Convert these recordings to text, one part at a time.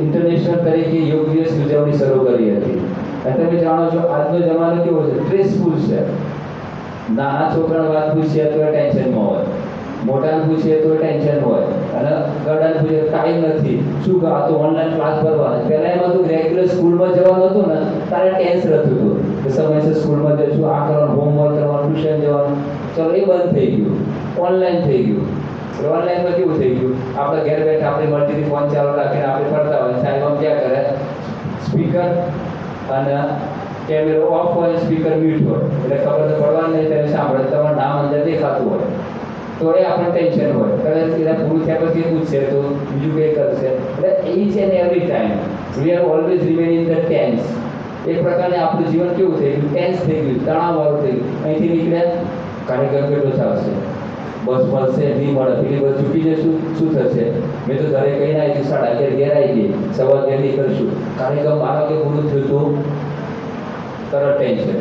International તરીકે યોગ દિવસ ઉજવણી શરૂ કરી હતી. અને તમે જાણો છો આજનો જમાનો કેવો છે, સ્ટ્રેસફુલ છે. નાના છોકરાને વાત પૂછીએ તો ટેન્શનમાં હોય, મોટાને પૂછીએ તો ટેન્શન હોય, અને ગરડાને પૂછીએ ટાઈમ નથી, શું કહો તો ઓનલાઈન ક્લાસ ભરવાના. પહેલાં એમાં તો રેગ્યુલર સ્કૂલમાં જવાનું હતું ને તારે ટેન્સ રહેતું હતું કે સમયસર સ્કૂલમાં જઈશું, આ કરવાનું, હોમવર્ક કરવાનું, ટ્યુશન જવાનું. ચલો એ બંધ થઈ ગયું, ઓનલાઈન થઈ ગયું. ઓનલાઈનમાં કેવું થઈ ગયું, આપણે ઘેર બેઠા આપણી મરજીથી ફોન ચાલુ રાખીને આપણે ફરતા હોય. સાહેબ આમ ક્યાં કરે, સ્પીકર અને કેમેરો ઓફ હોય, સ્પીકર મ્યુટ હોય, એટલે ખબર તો પડવાની નહીં, ત્યારે સાંભળે તમારું નામ અંદર દેખાતું હોય તો એ આપણને ટેન્શન હોય. કદાચ એના પૂરું થયા પછી પૂછશે તો બીજું કંઈ કરશે. એટલે each and every time we are always remain in the tense. એક પ્રકારે આપણું જીવન કેવું થઈ ગયું, ટેન્સ થઈ ગયું, તણાવવાળું થઈ ગયું. અહીંથી નીકળ્યા કાર્યક્રમ કેટલો ચાલશે, બસ મળશે નહીં મળે, પેલી બસ ચૂકી જશું, શું થશે. મેં તો ઘરે કહીને આવી હતું 11:30 ઘેર આવી ગઈ, 11:15 નીકળશું, કાર્યક્રમ 12 વાગે પૂરું થયું તો તરત ટેન્શન.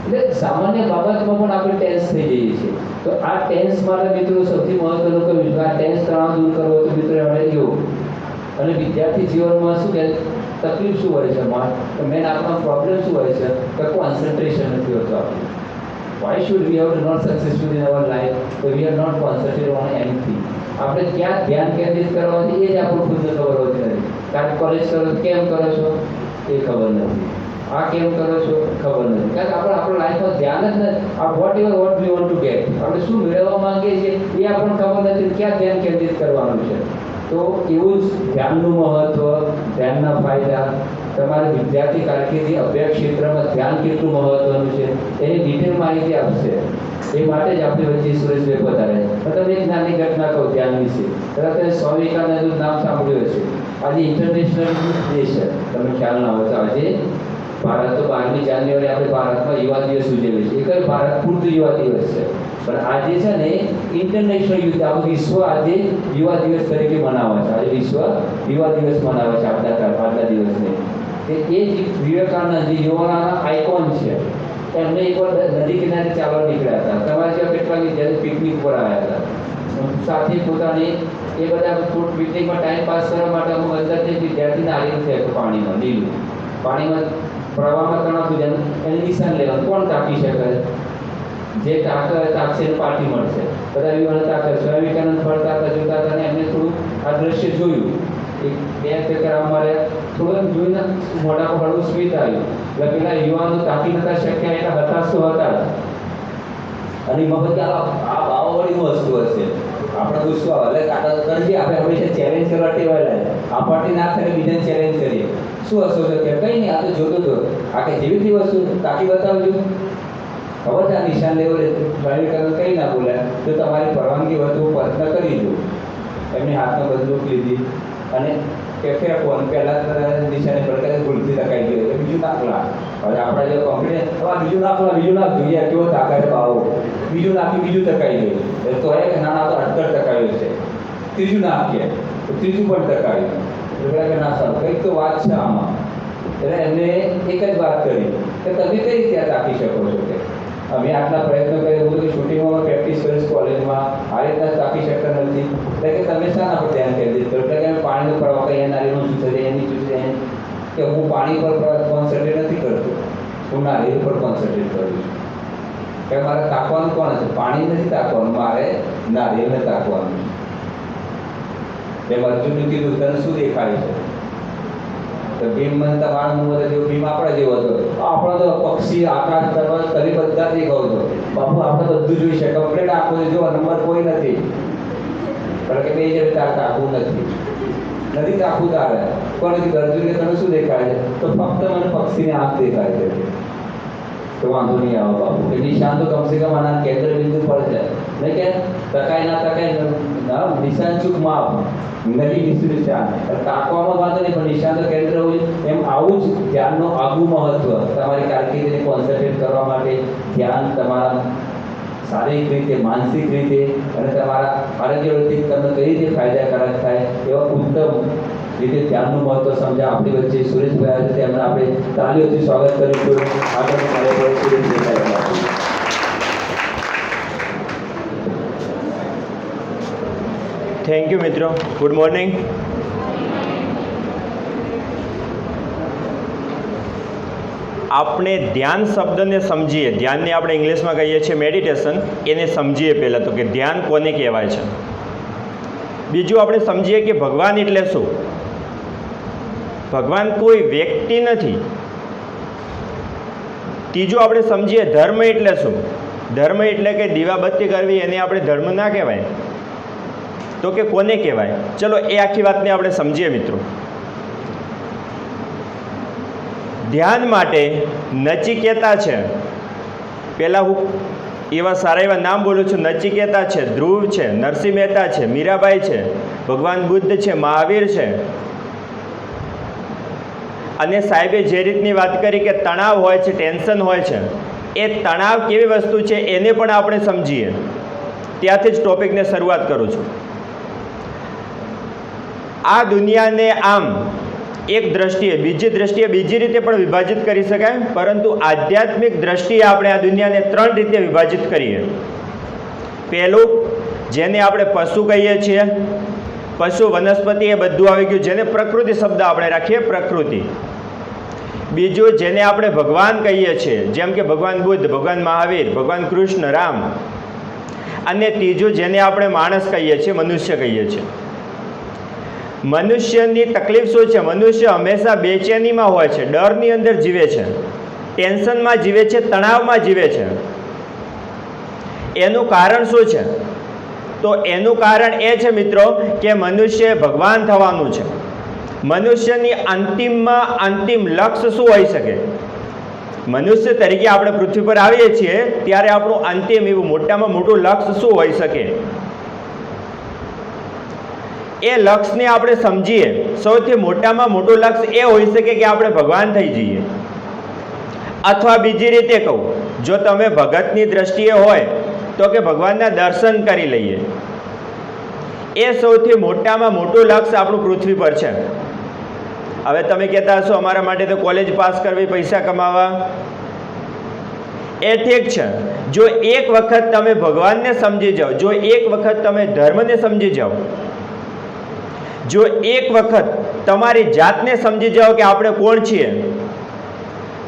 એટલે સામાન્ય બાબતમાં પણ આપણે ટેન્સ થઈ જઈએ છીએ. તો આ ટેન્સ માટે મિત્રો સૌથી મહત્વનું કહ્યું છે, આ ટેન્સ તણાવ દૂર કરવો તો મિત્રો એમણે યોગ. અને વિદ્યાર્થી જીવનમાં શું કે તકલીફ શું હોય છે, મેન આપણો પ્રોબ્લેમ શું હોય છે કે કોન્સન્ટ્રેશન નથી હોતું આપણું. Why should we have not successful in our life? So we are not concentrated on anything. આપણે ક્યાં ધ્યાન કેન્દ્રિત કરવાનું એ જ આપણું ખુદને ખબર હોતી નથી. કારણ કોલેજ કરો કેમ કરો છો એ ખબર નથી, આ કેમ કરો છો ખબર નથી. કારણ કે આપણે આપણું લાઈફમાં ધ્યાન જ નથી. આ what we want to gate, આપણે શું મેળવવા માંગીએ છીએ એ આપણને ખબર નથી, ક્યાં ધ્યાન કેન્દ્રિત કરવાનું છે. તો એવું જ ધ્યાનનું મહત્વ, ધ્યાનના ફાયદા, તમારે વિદ્યાર્થી કારકિર્દી અભ્યાસ ક્ષેત્રમાં ધ્યાન કેટલું મહત્વનું છે એની ડિટેલ માહિતી આપશે. એ માટે જ આપણી વચ્ચે સુરેશભાઈ પધારે. તમને એક નાની ઘટના કહું ધ્યાન વિશે. કદાચ તમે સ્વામી વિવેકાનંદનું નામ સાંભળ્યું હશે. આજે ઇન્ટરનેશનલ ડે છે, તમને ખ્યાલ ના હોય તો આજે ભારત તો 12મી જાન્યુઆરી આપણે ભારતમાં યુવા દિવસ ઉજવીએ છીએ. એક જ ભારત પૂરતું યુવા દિવસ છે, પણ આજે છે ને ઇન્ટરનેશનલ યુથ, આખું વિશ્વ આજે યુવા દિવસ તરીકે મનાવે છે. આજે વિશ્વ યુવા દિવસ મનાવે છે આજના દિવસને. કે એ જ વિવેકાનંદ જે યુવાના આઇકોન છે, એમને એકવાર નદી કિનારે ચાલવા નીકળ્યા હતા. તમારા જેવા કેટલા વિદ્યાર્થી પિકનિક પર આવ્યા હતા, સાથે પોતાની એ બધા પિકનિકમાં ટાઈમ પાસ કરવા માટે અમુક અંદરથી વિદ્યાર્થી નારિયેળ છે પાણીમાં, લીલું પાણીમાં પ્રવાહમાં તણાતું જાય એને નિશાન લેવાનું. કોણ તાકી શકે, જે તાકશે એને પાર્ટી મળશે. બધા યુવાનો તાકે. સ્વામી વિવેકાનંદ ફરતા હતા, જોતા હતા, અને એમને થોડું આ દ્રશ્ય જોયું. એક બે ચક્કર અમારે થોડું જોઈને મોઢા પર હળવું સ્મિત આવ્યું. એટલે પેલા યુવાનો તાકી નતા શક્યા એટલા હતાશ તો હતા જ. અને મગજ આ ભાવવાળી વસ્તુ હશે, આપણે ગુસ્સો આવે એટલે કાકા કરજે. આપણે હંમેશા ચેલેન્જ કરવા ટેવાયેલા. આપણને ના થાય બીજાને ચેલેન્જ કરીએ. શું હશો કે કંઈ નહીં, આ તો જોતો હતો, આ કે જેવી વસ્તુ તાકી બતાવજો. ખબર છે આ નિશાન લેવું સ્વામી વિવેકાનંદ કંઈ ના બોલ્યા, તો તમારી પરવાનગી હોય તો પ્રયત્ન કરી દો. એમની હાથમાં બંદૂક લીધી અને કે ફેંકો, પહેલાં નિશાને પડકારે ભૂલથી ટકાઈ ગયો એટલે બીજું નાખલા. હવે આપણા જે કોન્ફિડન્સ, હવે બીજું નાખ જોઈએ કેવો તાકાત ભાવો, બીજું નાખી બીજું ટકાઈ ગયું. એટલે તો કે નાના તો 18 ટકાયું છે, ત્રીજું નાખીએ તો ત્રીજું પણ ટકાયું. એટલે કે ના સારું કંઈક તો વાત છે આમાં. એટલે એમને એક જ વાત કરી કે તમે કઈ રીતે આ તાકી શકો છો. કે અમે આટલા પ્રયત્નો કરીએ, બધું કે શૂટિંગમાં પ્રેક્ટિસ કરીશ કોલેજમાં, આ રીતના તાકી શકતા નથી. એટલે કે તમે શાના પર ધ્યાન કેન્દ્રિત કરો. એટલે કે અમે પાણીનો પ્રવાહ કહીએ, નારિયેળનું શું થશે, એની શું થશે, કે હું પાણી પર કોન્સન્ટ્રેટ નથી કરતો, હું નારિયેળ પર કોન્સન્ટ્રેટ કરું છું. કે મારે તાકવાનું કોણ છે, પાણી નથી તાકવાનું, મારે નારિયેળને તાકવાનું છે. જેમ અર્જુનનું કીધું તને શું દેખાય છે, તો ભીમ મને તમારા જેવો ભીમ આપણા જેવો હતો. આપણો તો પક્ષી, આકાશ, પર્વત કરી બધા દેખાવ હતો. બાપુ આપણે બધું જોઈ છે, કમ્પ્લેટ આખું જો નંબર કોઈ નથી. પણ કે બે જ તાકવું નથી તાકવું તારે કોણ નથી. અર્જુનને તને શું દેખાય છે, તો ફક્ત મને પક્ષીની આંખ દેખાય છે. તો વાંધો નહીં આવે બાપુ, એ નિશાન તો કમસે કમ આના કેન્દ્ર બિંદુ પર છે. નહીં કે ટકાય ના ટકાય, નિશાન ચૂક માપ નહીં નિશાન તાકવામાં વાંધો નહીં, પણ નિશાન તો કેન્દ્ર હોય. એમ આવું જ ધ્યાનનું આગવું મહત્વ તમારી કારકિર્દીને કોન્સન્ટ્રેટ કરવા માટે ધ્યાન તમારા શારીરિક રીતે, માનસિક રીતે અને તમારા આરોગ્ય રીતે તમને કઈ રીતે ફાયદાકારક થાય એવા ઉત્તમ રીતે ધ્યાનનું મહત્વ સમજા આપણી વચ્ચે સુરેશભાઈ આવે છે. એમને આપણે તાળીઓથી સ્વાગત કરીશું. આગળ સુરેશભાઈ. થેન્ક યુ મિત્રો. Good morning. આપણે ધ્યાન શબ્દને સમજીએ. ધ્યાનને આપણે ઇંગ્લિશમાં કહીએ છીએ મેડિટેશન. એને સમજીએ પહેલાં તો કે ધ્યાન કોને કહેવાય છે. બીજું આપણે સમજીએ કે ભગવાન એટલે શું. ભગવાન કોઈ વ્યક્તિ નથી. ત્રીજું આપણે સમજીએ ધર્મ એટલે શું. ધર્મ એટલે કે દીવાબત્તી કરવી એને આપણે ધર્મ ના કહેવાય, તો કે કોને કહેવાય. ચલો એ આખી વાતને આપણે સમજીએ મિત્રો. ધ્યાન માટે નચિકેતા છે. પહેલાં હું એવા સારા એવા નામ બોલું છું. નચિકેતા છે, ધ્રુવ છે, નરસિંહ મહેતા છે, મીરાબાઈ છે, ભગવાન બુદ્ધ છે, મહાવીર છે. અને સાહેબે જે રીતની વાત કરી કે તણાવ હોય છે, ટેન્શન હોય છે, એ તણાવ કેવી વસ્તુ છે એને પણ આપણે સમજીએ. ત્યાંથી જ ટોપિકને શરૂઆત કરું છું. આ દુનિયાને આમ એક દ્રષ્ટિએ, બીજી દ્રષ્ટિએ બીજી રીતે પણ વિભાજિત કરી શકાય, પરંતુ આધ્યાત્મિક દ્રષ્ટિએ આપણે આ દુનિયાને 3 રીતે વિભાજિત કરીએ. પહેલું, જેને આપણે પશુ કહીએ છીએ. પશુ, વનસ્પતિ એ બધું આવી ગયું, જેને પ્રકૃતિ શબ્દ આપણે રાખીએ, પ્રકૃતિ. બીજું, જેને આપણે ભગવાન કહીએ છીએ, જેમ કે ભગવાન બુદ્ધ, ભગવાન મહાવીર, ભગવાન કૃષ્ણ, રામ. અને ત્રીજું, જેને આપણે માણસ કહીએ છીએ, મનુષ્ય કહીએ છીએ. મનુષ્યની તકલીફ શું છે? મનુષ્ય હંમેશા બેચેનીમાં હોય છે, ડરની અંદર જીવે છે, ટેન્શનમાં જીવે છે, તણાવમાં જીવે છે. એનું કારણ શું છે? તો એનું કારણ એ છે મિત્રો કે મનુષ્ય ભગવાન થવાનું છે. મનુષ્યની અંતિમમાં અંતિમ લક્ષ્ય શું હોઈ શકે? મનુષ્ય તરીકે આપણે પૃથ્વી પર આવીએ છીએ ત્યારે આપણું અંતિમ એવું મોટામાં મોટું લક્ષ્ય શું હોઈ શકે? એ લક્ષ્યને આપણે સમજીએ. સૌથી મોટામાં મોટું લક્ષ્ય એ હોઈ શકે કે આપણે ભગવાન થઈ જઈએ. અથવા બીજી રીતે કહું, જો તમે ભગતની દ્રષ્ટિએ હોય તો કે ભગવાનના દર્શન કરી લઈએ. એ સૌથી મોટામાં મોટું લક્ષ્ય આપણું પૃથ્વી પર છે. હવે તમે કહેતા હશો અમારા માટે તો કોલેજ પાસ કરવી, પૈસા કમાવા. એ ઠીક છે. જો એક વખત તમે ભગવાનને સમજી જાઓ, જો એક વખત તમે ધર્મને સમજી જાઓ, જો એક વખત તમારી જાતને સમજી જાઓ કે આપણે કોણ છીએ,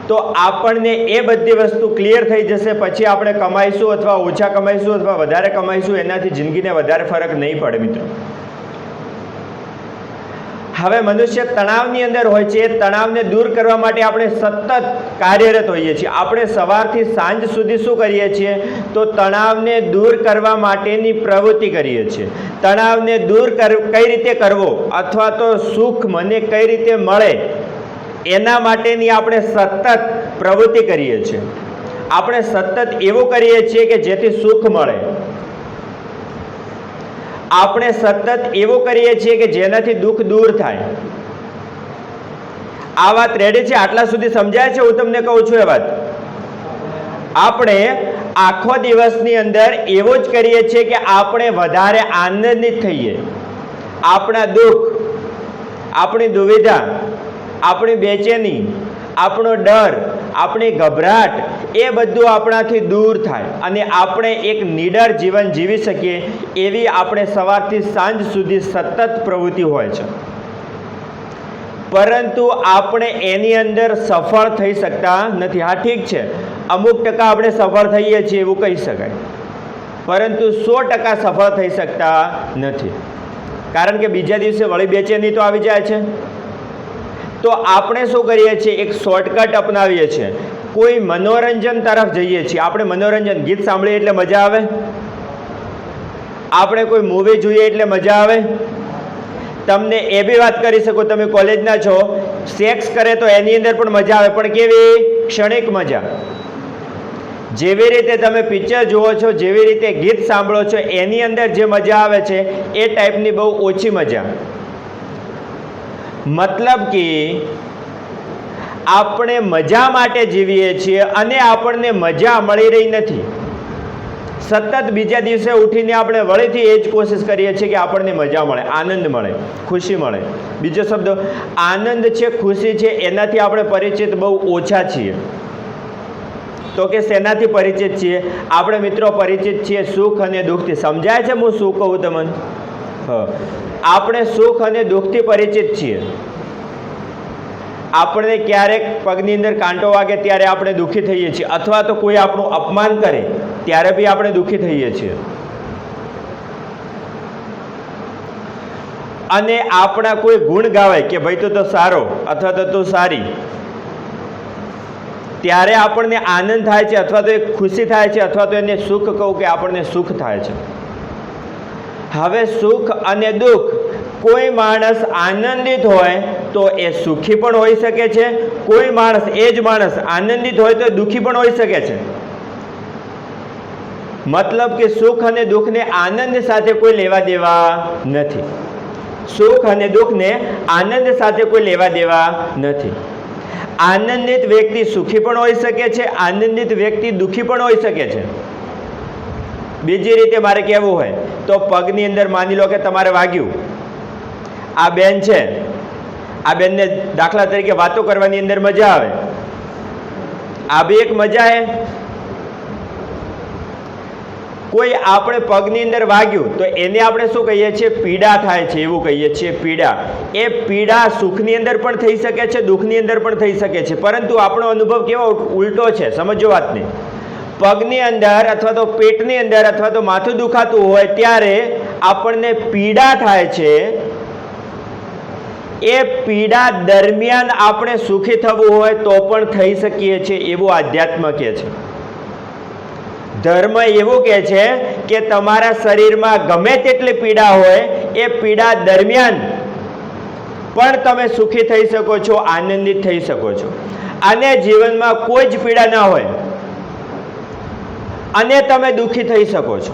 તો આપણને એ બધી વસ્તુ ક્લિયર થઈ જશે. પછી આપણે કમાઈશું અથવા ઓછા કમાઈશું અથવા વધારે કમાઈશું, એનાથી જિંદગીને વધારે ફરક નહીં પડે મિત્રો. હવે મનુષ્ય તણાવની અંદર હોય છે. એ તણાવને દૂર કરવા માટે આપણે સતત કાર્યરત હોઈએ છીએ. આપણે સવારથી સાંજ સુધી શું કરીએ છીએ? તો તણાવને દૂર કરવા માટેની પ્રવૃત્તિ કરીએ છીએ. તણાવને દૂર કઈ રીતે કરવો, અથવા તો સુખ મને કઈ રીતે મળે, એના માટેની આપણે સતત પ્રવૃત્તિ કરીએ છીએ. આપણે સતત એવું કરીએ છીએ કે જેથી સુખ મળે. આપણે સતત એવું કરીએ છીએ કે જેનાથી દુઃખ દૂર થાય. આ વાત રેડી છે? આટલા સુધી સમજાય છે? હું તમને કહું છું એ વાત. આપણે આખો દિવસની અંદર એવું જ કરીએ છીએ કે આપણે વધારે આનંદિત થઈએ. આપણા દુઃખ, આપણી દુવિધા, આપણી બેચેની, આપણો ડર, આપણી ગભરાટ, એ બધું આપણાથી દૂર થાય અને આપણે એક નીડર જીવન જીવી શકીએ. એવી આપણે સવારથી સાંજ સુધી સતત પ્રવૃત્તિ હોય છે. પરંતુ આપણે એની અંદર સફળ થઈ શકતા નથી. હા ઠીક છે, અમુક ટકા આપણે સફળ થઈએ છીએ એવું કહી શકાય, પરંતુ 100% સફળ થઈ શકતા નથી. કારણ કે બીજા દિવસે વળી બેચેની તો આવી જાય છે. તો આપણે શું કરીએ છીએ? એક શોર્ટકટ અપનાવીએ છીએ. કોઈ મનોરંજન તરફ જઈએ છીએ. આપણે મનોરંજન, ગીત સાંભળીએ એટલે મજા આવે, આપણે કોઈ મૂવી જોઈએ એટલે મજા આવે. તમને એ બી વાત કરી શકો, તમે કોલેજના છો, સેક્સ કરે તો એની અંદર પણ મજા આવે, પણ કેવી? ક્ષણિક મજા. જેવી રીતે તમે પિક્ચર જુઓ છો, જેવી રીતે ગીત સાંભળો છો, એની અંદર જે મજા આવે છે એ ટાઈપની બહુ ઓછી મજા. મતલબ કે આપણે મજા માટે જીવીએ છીએ અને આપણને મજા મળી રહી નથી. સતત બીજા દિવસે ઉઠીને આપણે વળીથી એ જ કોશિશ કરીએ છીએ કે આપણને મજા મળે, આનંદ મળે, ખુશી મળે. બીજો શબ્દ આનંદ છે, ખુશી છે, એનાથી આપણે પરિચિત બહુ ઓછા છીએ. તો કે શેનાથી પરિચિત છીએ? આપણે મિત્રો પરિચિત છીએ સુખ અને દુઃખથી. સમજાય છે હું શું કહું તમને? આપણે સુખ અને દુઃખથી પરિચિત છીએ. આપણને ક્યારેક પગની અંદર કાંટો વાગે ત્યારે આપણે દુઃખી થઈએ છીએ, અથવા તો કોઈ આપણું અપમાન કરે ત્યારે બી આપણે દુઃખી થઈએ છીએ. અને આપણા કોઈ ગુણ ગાવે કે ભાઈ તું તો સારો અથવા તો તું સારી, ત્યારે આપણને આનંદ થાય છે, અથવા તો એક ખુશી થાય છે, અથવા તો એને સુખ કહું કે આપણને સુખ થાય છે. હવે સુખ અને દુઃખ, કોઈ માણસ આનંદિત હોય તો એ સુખી પણ હોઈ શકે છે, કોઈ માણસ, એ જ માણસ આનંદિત હોય તો દુઃખી પણ હોઈ શકે છે. મતલબ કે સુખ અને દુઃખને આનંદ સાથે કોઈ લેવા દેવા નથી. સુખ અને દુઃખને આનંદ સાથે કોઈ લેવા દેવા નથી. આનંદિત વ્યક્તિ સુખી પણ હોઈ શકે છે, આનંદિત વ્યક્તિ દુઃખી પણ હોઈ શકે છે. બીજી રીતે મારે કહેવું હોય તો પગની અંદર માની લો કે તમારે વાગ્યું, આ બેન છે, આ બેનને દાખલા તરીકે વાતો કરવાની અંદર મજા આવે, આ બી એક મજા હે. કોઈ આપણે પગની અંદર વાગ્યું તો એને આપણે શું કહીએ છીએ? પીડા થાય છે, એવું કહીએ છીએ, પીડા. એ પીડા સુખની અંદર પણ થઈ શકે છે, દુઃખની અંદર પણ થઈ શકે છે, પરંતુ આપણો અનુભવ કેવો ઉલટો છે. સમજો વાતને. પગની અંદર અથવા તો પેટની અંદર અથવા તો માથું દુખાતું હોય ત્યારે આપણને પીડા થાય છે. એ પીડા દરમિયાન આપણે સુખી થવું હોય તો પણ થઈ શકીએ છીએ, એવું આધ્યાત્મ કહે છે. ધર્મ એવું કહે છે કે તમારા શરીરમાં ગમે તેટલી પીડા હોય, એ પીડા દરમિયાન પણ તમે સુખી થઈ શકો છો, આનંદિત થઈ શકો છો. અને જીવનમાં કોઈ જ પીડા ના હોય અને તમે દુઃખી થઈ શકો છો.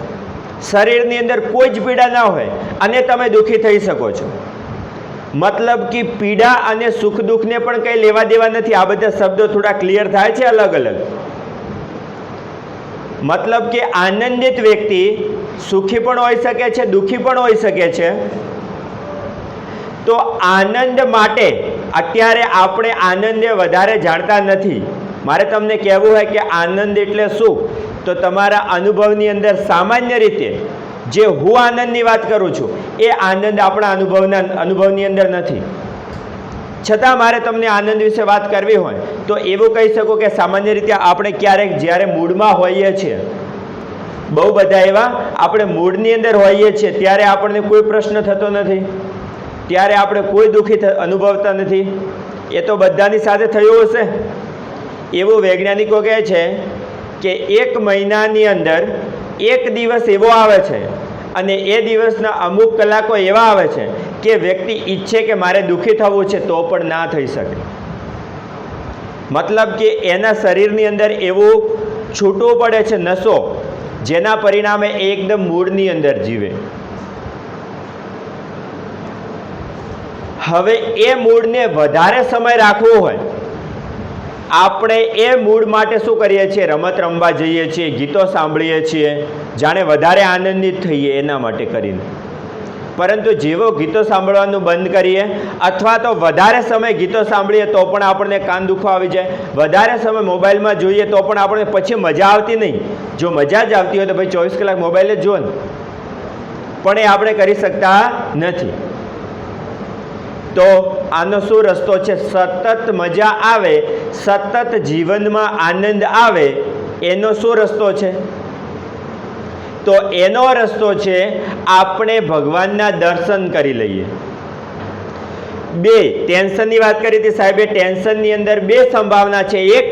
શરીરની અંદર કોઈ જ પીડા ના હોય અને તમે દુઃખી થઈ શકો છો. મતલબ કે પીડા અને સુખ દુઃખને પણ કંઈ લેવા દેવા નથી. આ બધા શબ્દો થોડા ક્લિયર થાય છે અલગ અલગ. મતલબ કે આનંદિત વ્યક્તિ સુખી પણ હોઈ શકે છે, દુઃખી પણ હોઈ શકે છે. તો આનંદ માટે અત્યારે આપણે આનંદને વધારે જાણતા નથી. મારે તમને કહેવું હોય કે આનંદ એટલે શું, તો તમારા અનુભવની અંદર સામાન્ય રીતે જે હું આનંદની વાત કરું છું એ આનંદ આપણા અનુભવની અંદર નથી. છતાં મારે તમને આનંદ વિશે વાત કરવી હોય તો એવું કહી શકું કે સામાન્ય રીતે આપણે ક્યારેક જ્યારે મૂડમાં હોઈએ છીએ, બહુ બધા એવા આપણે મૂડની અંદર હોઈએ છીએ ત્યારે આપણને કોઈ પ્રશ્ન થતો નથી, ત્યારે આપણે કોઈ દુઃખી અનુભવતા નથી. એ તો બધાની સાથે થયું હશે. એવું વૈજ્ઞાનિકો કહે છે કે 1 મહિનાની અંદર એક દિવસ એવો આવે છે અને એ દિવસના અમુક કલાકો એવા આવે છે કે વ્યક્તિ ઈચ્છે કે મારે દુઃખી થવું છે તો પણ ના થઈ શકે. મતલબ કે એના શરીરની અંદર એવું છૂટવું પડે છે નશો, જેના પરિણામે એ એકદમ મૂડની અંદર જીવે. હવે એ મૂડને વધારે સમય રાખવો હોય, આપણે એ મૂડ માટે શું કરીએ છીએ? રમત રમવા જઈએ છીએ, ગીતો સાંભળીએ છીએ, જાણે વધારે આનંદિત થઈએ એના માટે કરીને. પરંતુ જેવો ગીતો સાંભળવાનું બંધ કરીએ અથવા તો વધારે સમય ગીતો સાંભળીએ તો પણ આપણને કાન દુખવા આવી જાય, વધારે સમય મોબાઈલમાં જોઈએ તો પણ આપણને પછી મજા આવતી નહીં. જો મજા જ આવતી હોય તો ભાઈ 24 કલાક મોબાઈલ જ જુઓ ને, પણ એ આપણે કરી શકતા નથી. તો આનો શું રસ્તો છે? સતત મજા આવે, સતત જીવનમાં આનંદ આવે, એનો શું રસ્તો છે? તો એનો રસ્તો છે આપણે ભગવાનના દર્શન કરી લઈએ. 2 ટેન્શનની વાત કરી હતી સાહેબે. ટેન્શનની અંદર 2 સંભાવના છે. એક,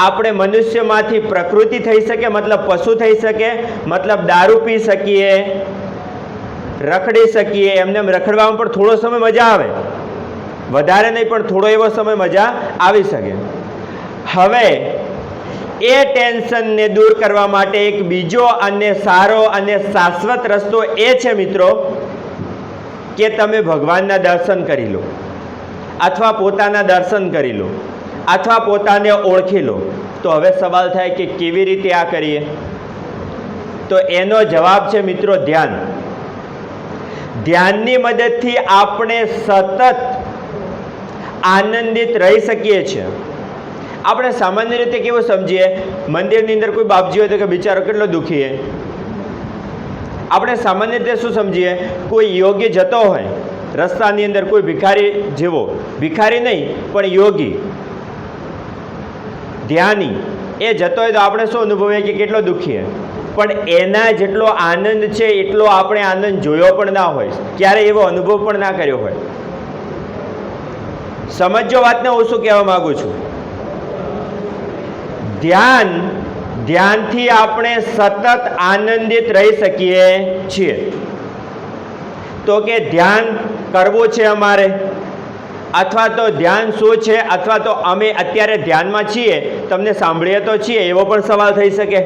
આપણે મનુષ્યમાંથી પ્રકૃતિ થઈ શકે, મતલબ પશુ થઈ શકે, મતલબ દારૂ પી શકીએ, રખડી શકીએ. એમને રખડવામાં પણ થોડો સમય મજા આવે, વધારે નહીં પણ થોડો એવો સમય મજા આવી શકે. હવે એ ટેન્શનને દૂર કરવા માટે એક બીજો અને સારો અને શાશ્વત રસ્તો એ છે મિત્રો કે તમે ભગવાનના દર્શન કરી લો, અથવા પોતાના દર્શન કરી લો, અથવા પોતાને ઓળખી લો. તો હવે સવાલ થાય કે કેવી રીતે આ કરીએ? તો એનો જવાબ છે મિત્રો ધ્યાન. ધ્યાનની મદદથી આપણે સતત આનંદિત રહી શકીએ છીએ. આપણે સામાન્ય રીતે કેવું સમજીએ? મંદિરની અંદર કોઈ બાપજી હોય તો કે બિચારો કેટલો દુઃખી છે. આપણે સામાન્ય રીતે શું સમજીએ? કોઈ યોગી જતો હોય રસ્તાની અંદર કોઈ ભિખારી જેવો, ભિખારી નહીં પણ યોગી, ધ્યાની એ જતો હોય તો આપણે શું અનુભવીએ કે કેટલો દુઃખી પણ એના જેટલો આનંદ છે એટલો આપણે આનંદ જોયો પણ ના હોય, ક્યારે એવો અનુભવ પણ ના કર્યો હોય. સમજો વાતને હું શું કહેવા માંગુ છું. ધ્યાનથી આપણે સતત આનંદિત રહી શકીએ છીએ. તો કે ધ્યાન કરવું છે અમારે, અથવા તો ધ્યાન શું છે, અથવા તો અમે અત્યારે ધ્યાનમાં છીએ, તમને સાંભળીએ તો છીએ, એવો પણ સવાલ થઈ શકે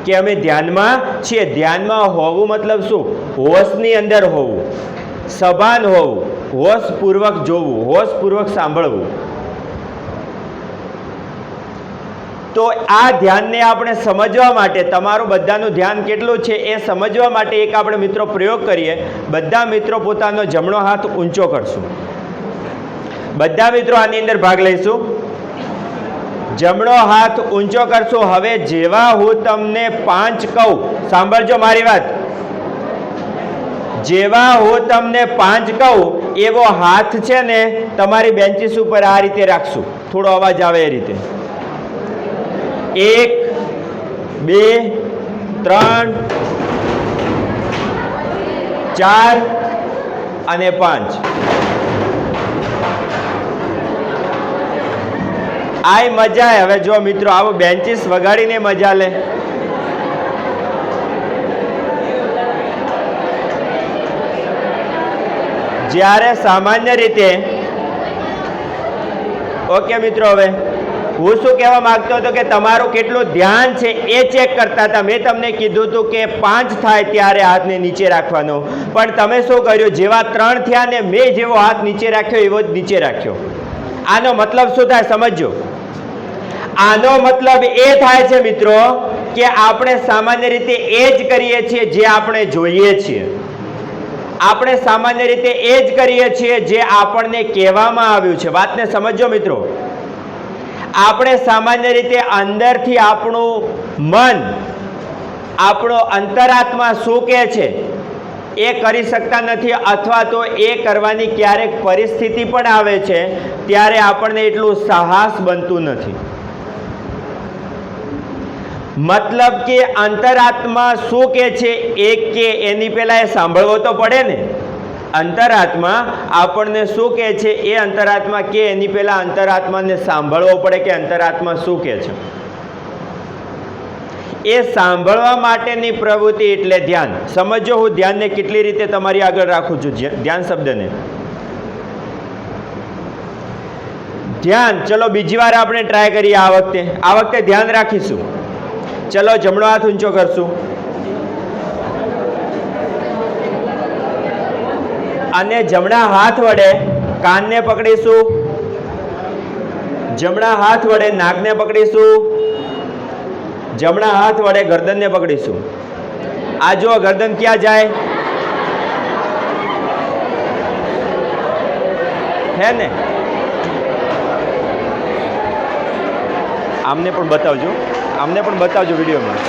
કે અમે ધ્યાનમાં છીએ. ધ્યાનમાં હોવું મતલબ શું? હોશની અંદર હોવું, સભાન હોવું, હોશપૂર્વક જોવું, હોશપૂર્વક સાંભળવું. તો આ ધ્યાનને આપણે સમજવા માટે, તમારું બધાનું ધ્યાન કેટલું છે એ સમજવા માટે એક આપણે મિત્રો પ્રયોગ કરીએ. બધા મિત્રો પોતાનો જમણો હાથ ઊંચો કરશું. બધા મિત્રો આની અંદર ભાગ લઈશું. જમણો હાથ ઊંચો કરશું. હવે જેવા હું તમને 5 કહું, સાંભળજો મારી વાત, જેવા હું તમને 5 કહું એવો હાથ છે ને તમારી બેન્ચીસ ઉપર આ રીતે રાખશું, થોડો અવાજ આવે એ રીતે. 1 2 3 4 અને 5. આય મજા આવે. હવે જો મિત્રો આવો બેન્ચીસ વગાડીને મજા લે. જ્યારે સામાન્ય રીતે, ઓકે મિત્રો, હવે હું શું કહેવા માંગતો હતો કે તમારું કેટલું ધ્યાન છે એ ચેક કરતા હતા. મેં તમને કીધું હતું કે 5 થાય ત્યારે હાથને નીચે રાખવાનો, પણ તમે શું કર્યું? જેવા 3 થયા ને મેં જેવો હાથ નીચે રાખ્યો એવો જ નીચે રાખ્યો. આનો મતલબ શું થાય સમજો. આનો મતલબ એ થાય છે મિત્રો કે આપણે સામાન્ય રીતે એ જ કરીએ છીએ જે આપણે જોઈએ છીએ. આપણે સામાન્ય રીતે એ જ કરીએ છીએ જે આપણને કહેવામાં આવ્યું છે. વાતને સમજો મિત્રો. આપણે સામાન્ય રીતે અંદરથી આપણું મન, આપણો અંતરાત્મા શું કહે છે એ કરી શકતા નથી, અથવા તો એ કરવાની ક્યારેક પરિસ્થિતિ પણ આવે છે ત્યારે આપણને એટલું સાહસ બનતું નથી. મતલબ કે અંતરાત્મા શું કહે છે એ કે એની પહેલા એ સાંભળવો તો પડે ને. અંતરાત્મા આપણને શું કહે છે એ અંતરાત્મા કે એની પહેલા અંતરાત્માને સાંભળવો પડે કે અંતરાત્મા શું કહે છે. એ સાંભળવા માટેની પ્રવૃત્તિ એટલે ધ્યાન. સમજો હું ધ્યાનને કેટલી રીતે તમારી આગળ રાખું છું. ધ્યાન શબ્દને, ધ્યાન. ચલો બીજી વાર આપણે ટ્રાય કરીએ. આ વખતે ધ્યાન રાખીશું. ચલો જમણો હાથ ઊંચો કરશું અને જમણા હાથ વડે કાનને પકડીશું, જમણા હાથ વડે નાકને પકડીશું, જમણા હાથ વડે ગરદનને પકડીશું. આ જો ગરદન ક્યાં જાય હે ને, આમને પણ બતાવજો, આમને પણ બતાવજો વિડીયોમાં.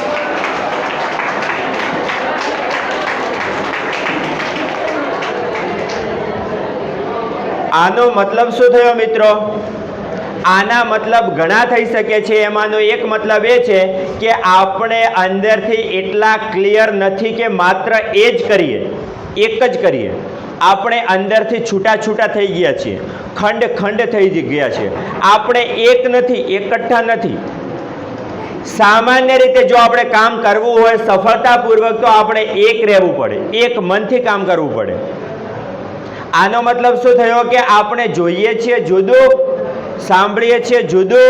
આનો મતલબ શું થયો મિત્રો? આના મતલબ ઘણા થઈ શકે છે. એમાંનો એક મતલબ એ છે કે આપણે અંદરથી એટલા ક્લિયર નથી કે માત્ર એ જ કરીએ, એક જ કરીએ. આપણે અંદરથી છૂટા છૂટા થઈ ગયા છીએ, ખંડ ખંડ થઈ ગયા છે. આપણે એક નથી, એકઠા નથી. સામાન્ય રીતે જો આપણે કામ કરવું હોય સફળતાપૂર્વક તો આપણે એક રહેવું પડે, એક મનથી કામ કરવું પડે. આનો મતલબ શું થયો કે આપણે જોઈએ છીએ જુદું, સાંભળીએ છીએ જુદું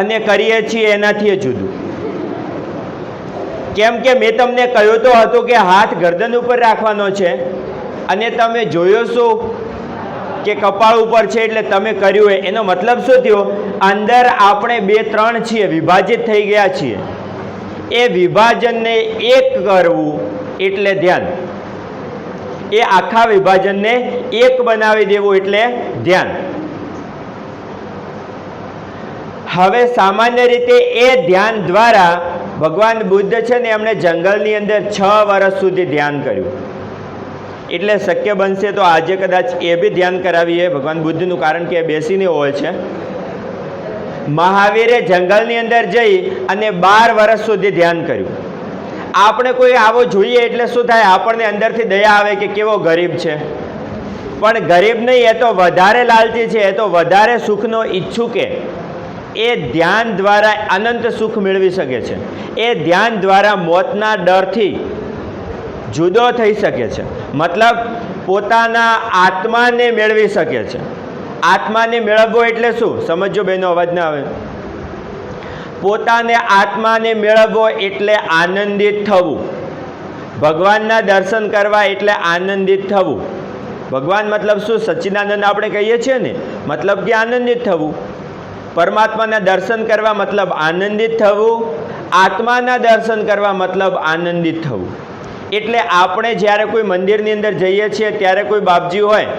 અને કરીએ છીએ એનાથી જુદું. કેમ કે મેં તમને કહ્યું તો હતું કે હાથ ગરદન ઉપર રાખવાનો છે અને તમે જોયો શું કે કપાળ ઉપર છે એટલે તમે કર્યું હોય. એનો મતલબ શું થયો? અંદર આપણે 2-3 છીએ, વિભાજિત થઈ ગયા છીએ. એ વિભાજનને એક કરવું એટલે ધ્યાન. એ આખા વિભાજનને એક બનાવી દેવું એટલે ધ્યાન. હવે સામાન્ય રીતે એ ધ્યાન દ્વારા ભગવાન બુદ્ધ છે ને એમણે જંગલની અંદર 6 વર્ષ સુધી ધ્યાન કર્યું. એટલે શક્ય બનશે તો આજે કદાચ એ બી ધ્યાન કરાવીએ ભગવાન બુદ્ધનું, કારણ કે એ બેસીને હોય છે. મહાવીરે જંગલની અંદર જઈ અને 12 વર્ષ સુધી ધ્યાન કર્યું. આપણે કોઈ આવો જોઈએ એટલે શું થાય, આપણને અંદરથી દયા આવે કે કેવો ગરીબ છે. પણ ગરીબ નહીં, એ તો વધારે લાલચી છે, એ તો વધારે સુખનો ઈચ્છુકે. એ ધ્યાન દ્વારા અનંત સુખ મેળવી શકે છે. એ ધ્યાન દ્વારા મોતના ડરથી જુદો થઈ શકે છે. મતલબ પોતાના આત્માને મેળવી શકે છે. આત્માને મેળવવો એટલે શું સમજો બેનો, અવાજ ના આવે. પોતાને આત્માને મેળવવો એટલે આનંદિત થવું. ભગવાનના દર્શન કરવા એટલે આનંદિત થવું. ભગવાન મતલબ શું, સચ્ચિદાનંદ આપણે કહીએ છીએ ને, મતલબ કે આનંદિત થવું. પરમાત્માના દર્શન કરવા મતલબ આનંદિત થવું. આત્માના દર્શન કરવા મતલબ આનંદિત થવું. એટલે આપણે જ્યારે કોઈ મંદિરની અંદર જઈએ છીએ ત્યારે કોઈ બાપજી હોય,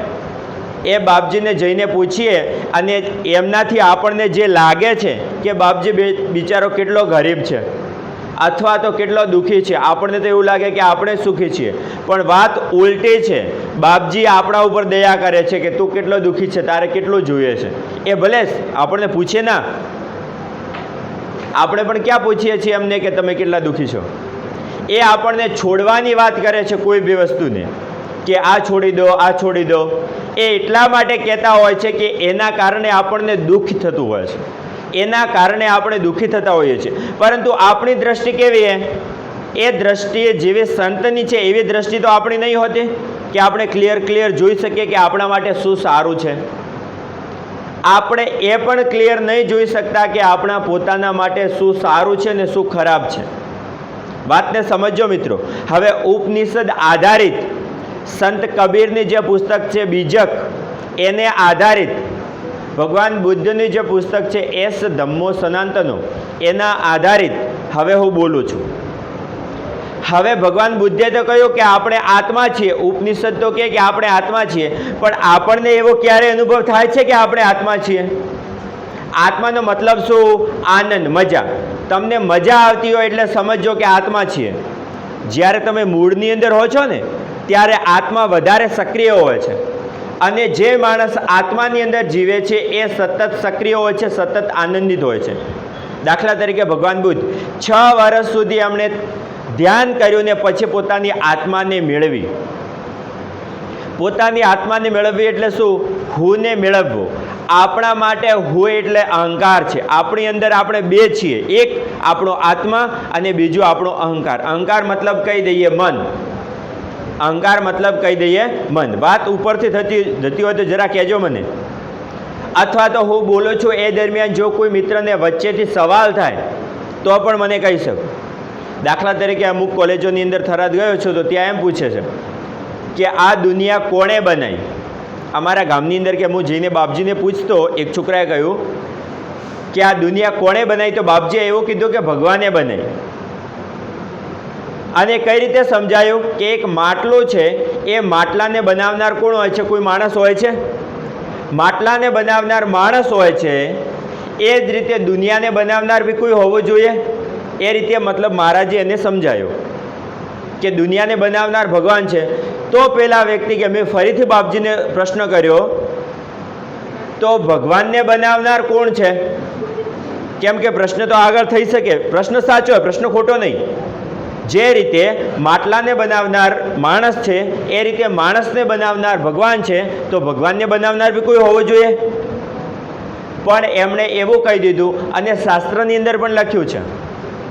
એ બાપજીને જઈને પૂછીએ અને એમનાથી આપણને જે લાગે છે કે બાપજી બિચારો કેટલો ગરીબ છે અથવા તો કેટલો દુઃખી છે, આપણને તો એવું લાગે કે આપણે સુખી છીએ. પણ વાત ઉલટી છે. બાપજી આપણા ઉપર દયા કરે છે કે તું કેટલો દુઃખી છે, તારે કેટલું જોઈએ છે. એ ભલે આપણને પૂછે ના, આપણે પણ ક્યાં પૂછીએ છીએ એમને કે તમે કેટલા દુઃખી છો. એ આપણને છોડવાની વાત કરે છે કોઈ બી વસ્તુને, કે આ છોડી દો, આ છોડી દો. એ એટલા માટે કહેતા હોય છે કે એના કારણે આપણને દુઃખ થતું હોય છે, એના કારણે આપણે દુઃખી થતા હોઈએ છીએ. પરંતુ આપણી દ્રષ્ટિ કેવી છે, એ દ્રષ્ટિએ જેવી સંતની છે એવી દ્રષ્ટિ તો આપણી નહીં હોતી કે આપણે ક્લિયર જોઈ શકીએ કે આપણા માટે શું સારું છે. આપણે એ પણ ક્લિયર નહીં જોઈ શકતા કે આપણા પોતાના માટે શું સારું છે ને શું ખરાબ છે. વાતને સમજો મિત્રો. હવે ઉપનિષદ આધારિત સંત કબીરની જે પુસ્તક છે બીજક, એને આધારિત ભગવાન બુદ્ધની જે પુસ્તક છે એસ ધમ્મો સનાતનો, એના આધારિત હવે હું બોલું છું. હવે ભગવાન બુદ્ધે તો કહ્યું કે આપણે આત્મા છીએ. ઉપનિષદ તો કહે કે આપણે આત્મા છીએ, પણ આપણને એવો ક્યારે અનુભવ થાય છે કે આપણે આત્મા છીએ? આત્માનો મતલબ શું? આનંદ, મજા. તમને મજા આવતી હોય એટલે સમજો કે આત્મા છીએ. જ્યારે તમે મૂળની અંદર હો છો ને ત્યારે આત્મા વધારે સક્રિય હોય છે, અને જે માણસ આત્માની અંદર જીવે છે એ સતત સક્રિય હોય છે, સતત આનંદિત હોય છે. દાખલા તરીકે ભગવાન બુદ્ધ 6 વર્ષ સુધી એમણે ધ્યાન કર્યું ને પછી પોતાની આત્માને મેળવી. પોતાની આત્માને મેળવવી એટલે શું? હુંને મેળવવો. આપણા માટે હું એટલે અહંકાર છે. આપણી અંદર આપણે બે છીએ, એક આપણો આત્મા અને બીજું આપણો અહંકાર. અહંકાર મતલબ કહી દઈએ મન. અહંકાર મતલબ કહી દઈએ મન. વાત ઉપરથી જતી હોય તો જરા કહેજો મને, અથવા તો હું બોલું છું એ દરમિયાન જો કોઈ મિત્રને વચ્ચેથી સવાલ થાય તો પણ મને કહી શકો. દાખલા તરીકે અમુક કોલેજોની અંદર થરાદ ગયો છું તો ત્યાં એમ પૂછે છે કે આ દુનિયા કોણે બનાવી? અમારા ગામની અંદર કે હું જઈને બાપજીને પૂછતો, એક છોકરાએ કહ્યું કે આ દુનિયા કોણે બનાવી? તો બાપજીએ એવું કીધું કે ભગવાને બનાવી. અને કઈ રીતે સમજાયું કે એક માટલું છે, એ માટલાને બનાવનાર કોણ હોય છે? કોઈ માણસ હોય છે? માટલાને બનાવનાર માણસ હોય છે. એ જ રીતે દુનિયાને બનાવનાર બી કોઈ હોવો જોઈએ. એ રીતે મતલબ મહારાજે એને સમજાયો કે દુનિયાને બનાવનાર ભગવાન છે. તો પેલા વ્યક્તિ કે મેં ફરીથી બાપજીને પ્રશ્ન કર્યો, તો ભગવાનને બનાવનાર કોણ છે? કેમ કે પ્રશ્ન તો આગળ થઈ શકે, પ્રશ્ન સાચો હોય, પ્રશ્ન ખોટો નહીં. જે રીતે માટલાને બનાવનાર માણસ છે એ રીતે માણસને બનાવનાર ભગવાન છે, તો ભગવાનને બનાવનાર બી કોઈ હોવો જોઈએ. પણ એમણે એવું કહી દીધું, અને શાસ્ત્રની અંદર પણ લખ્યું છે,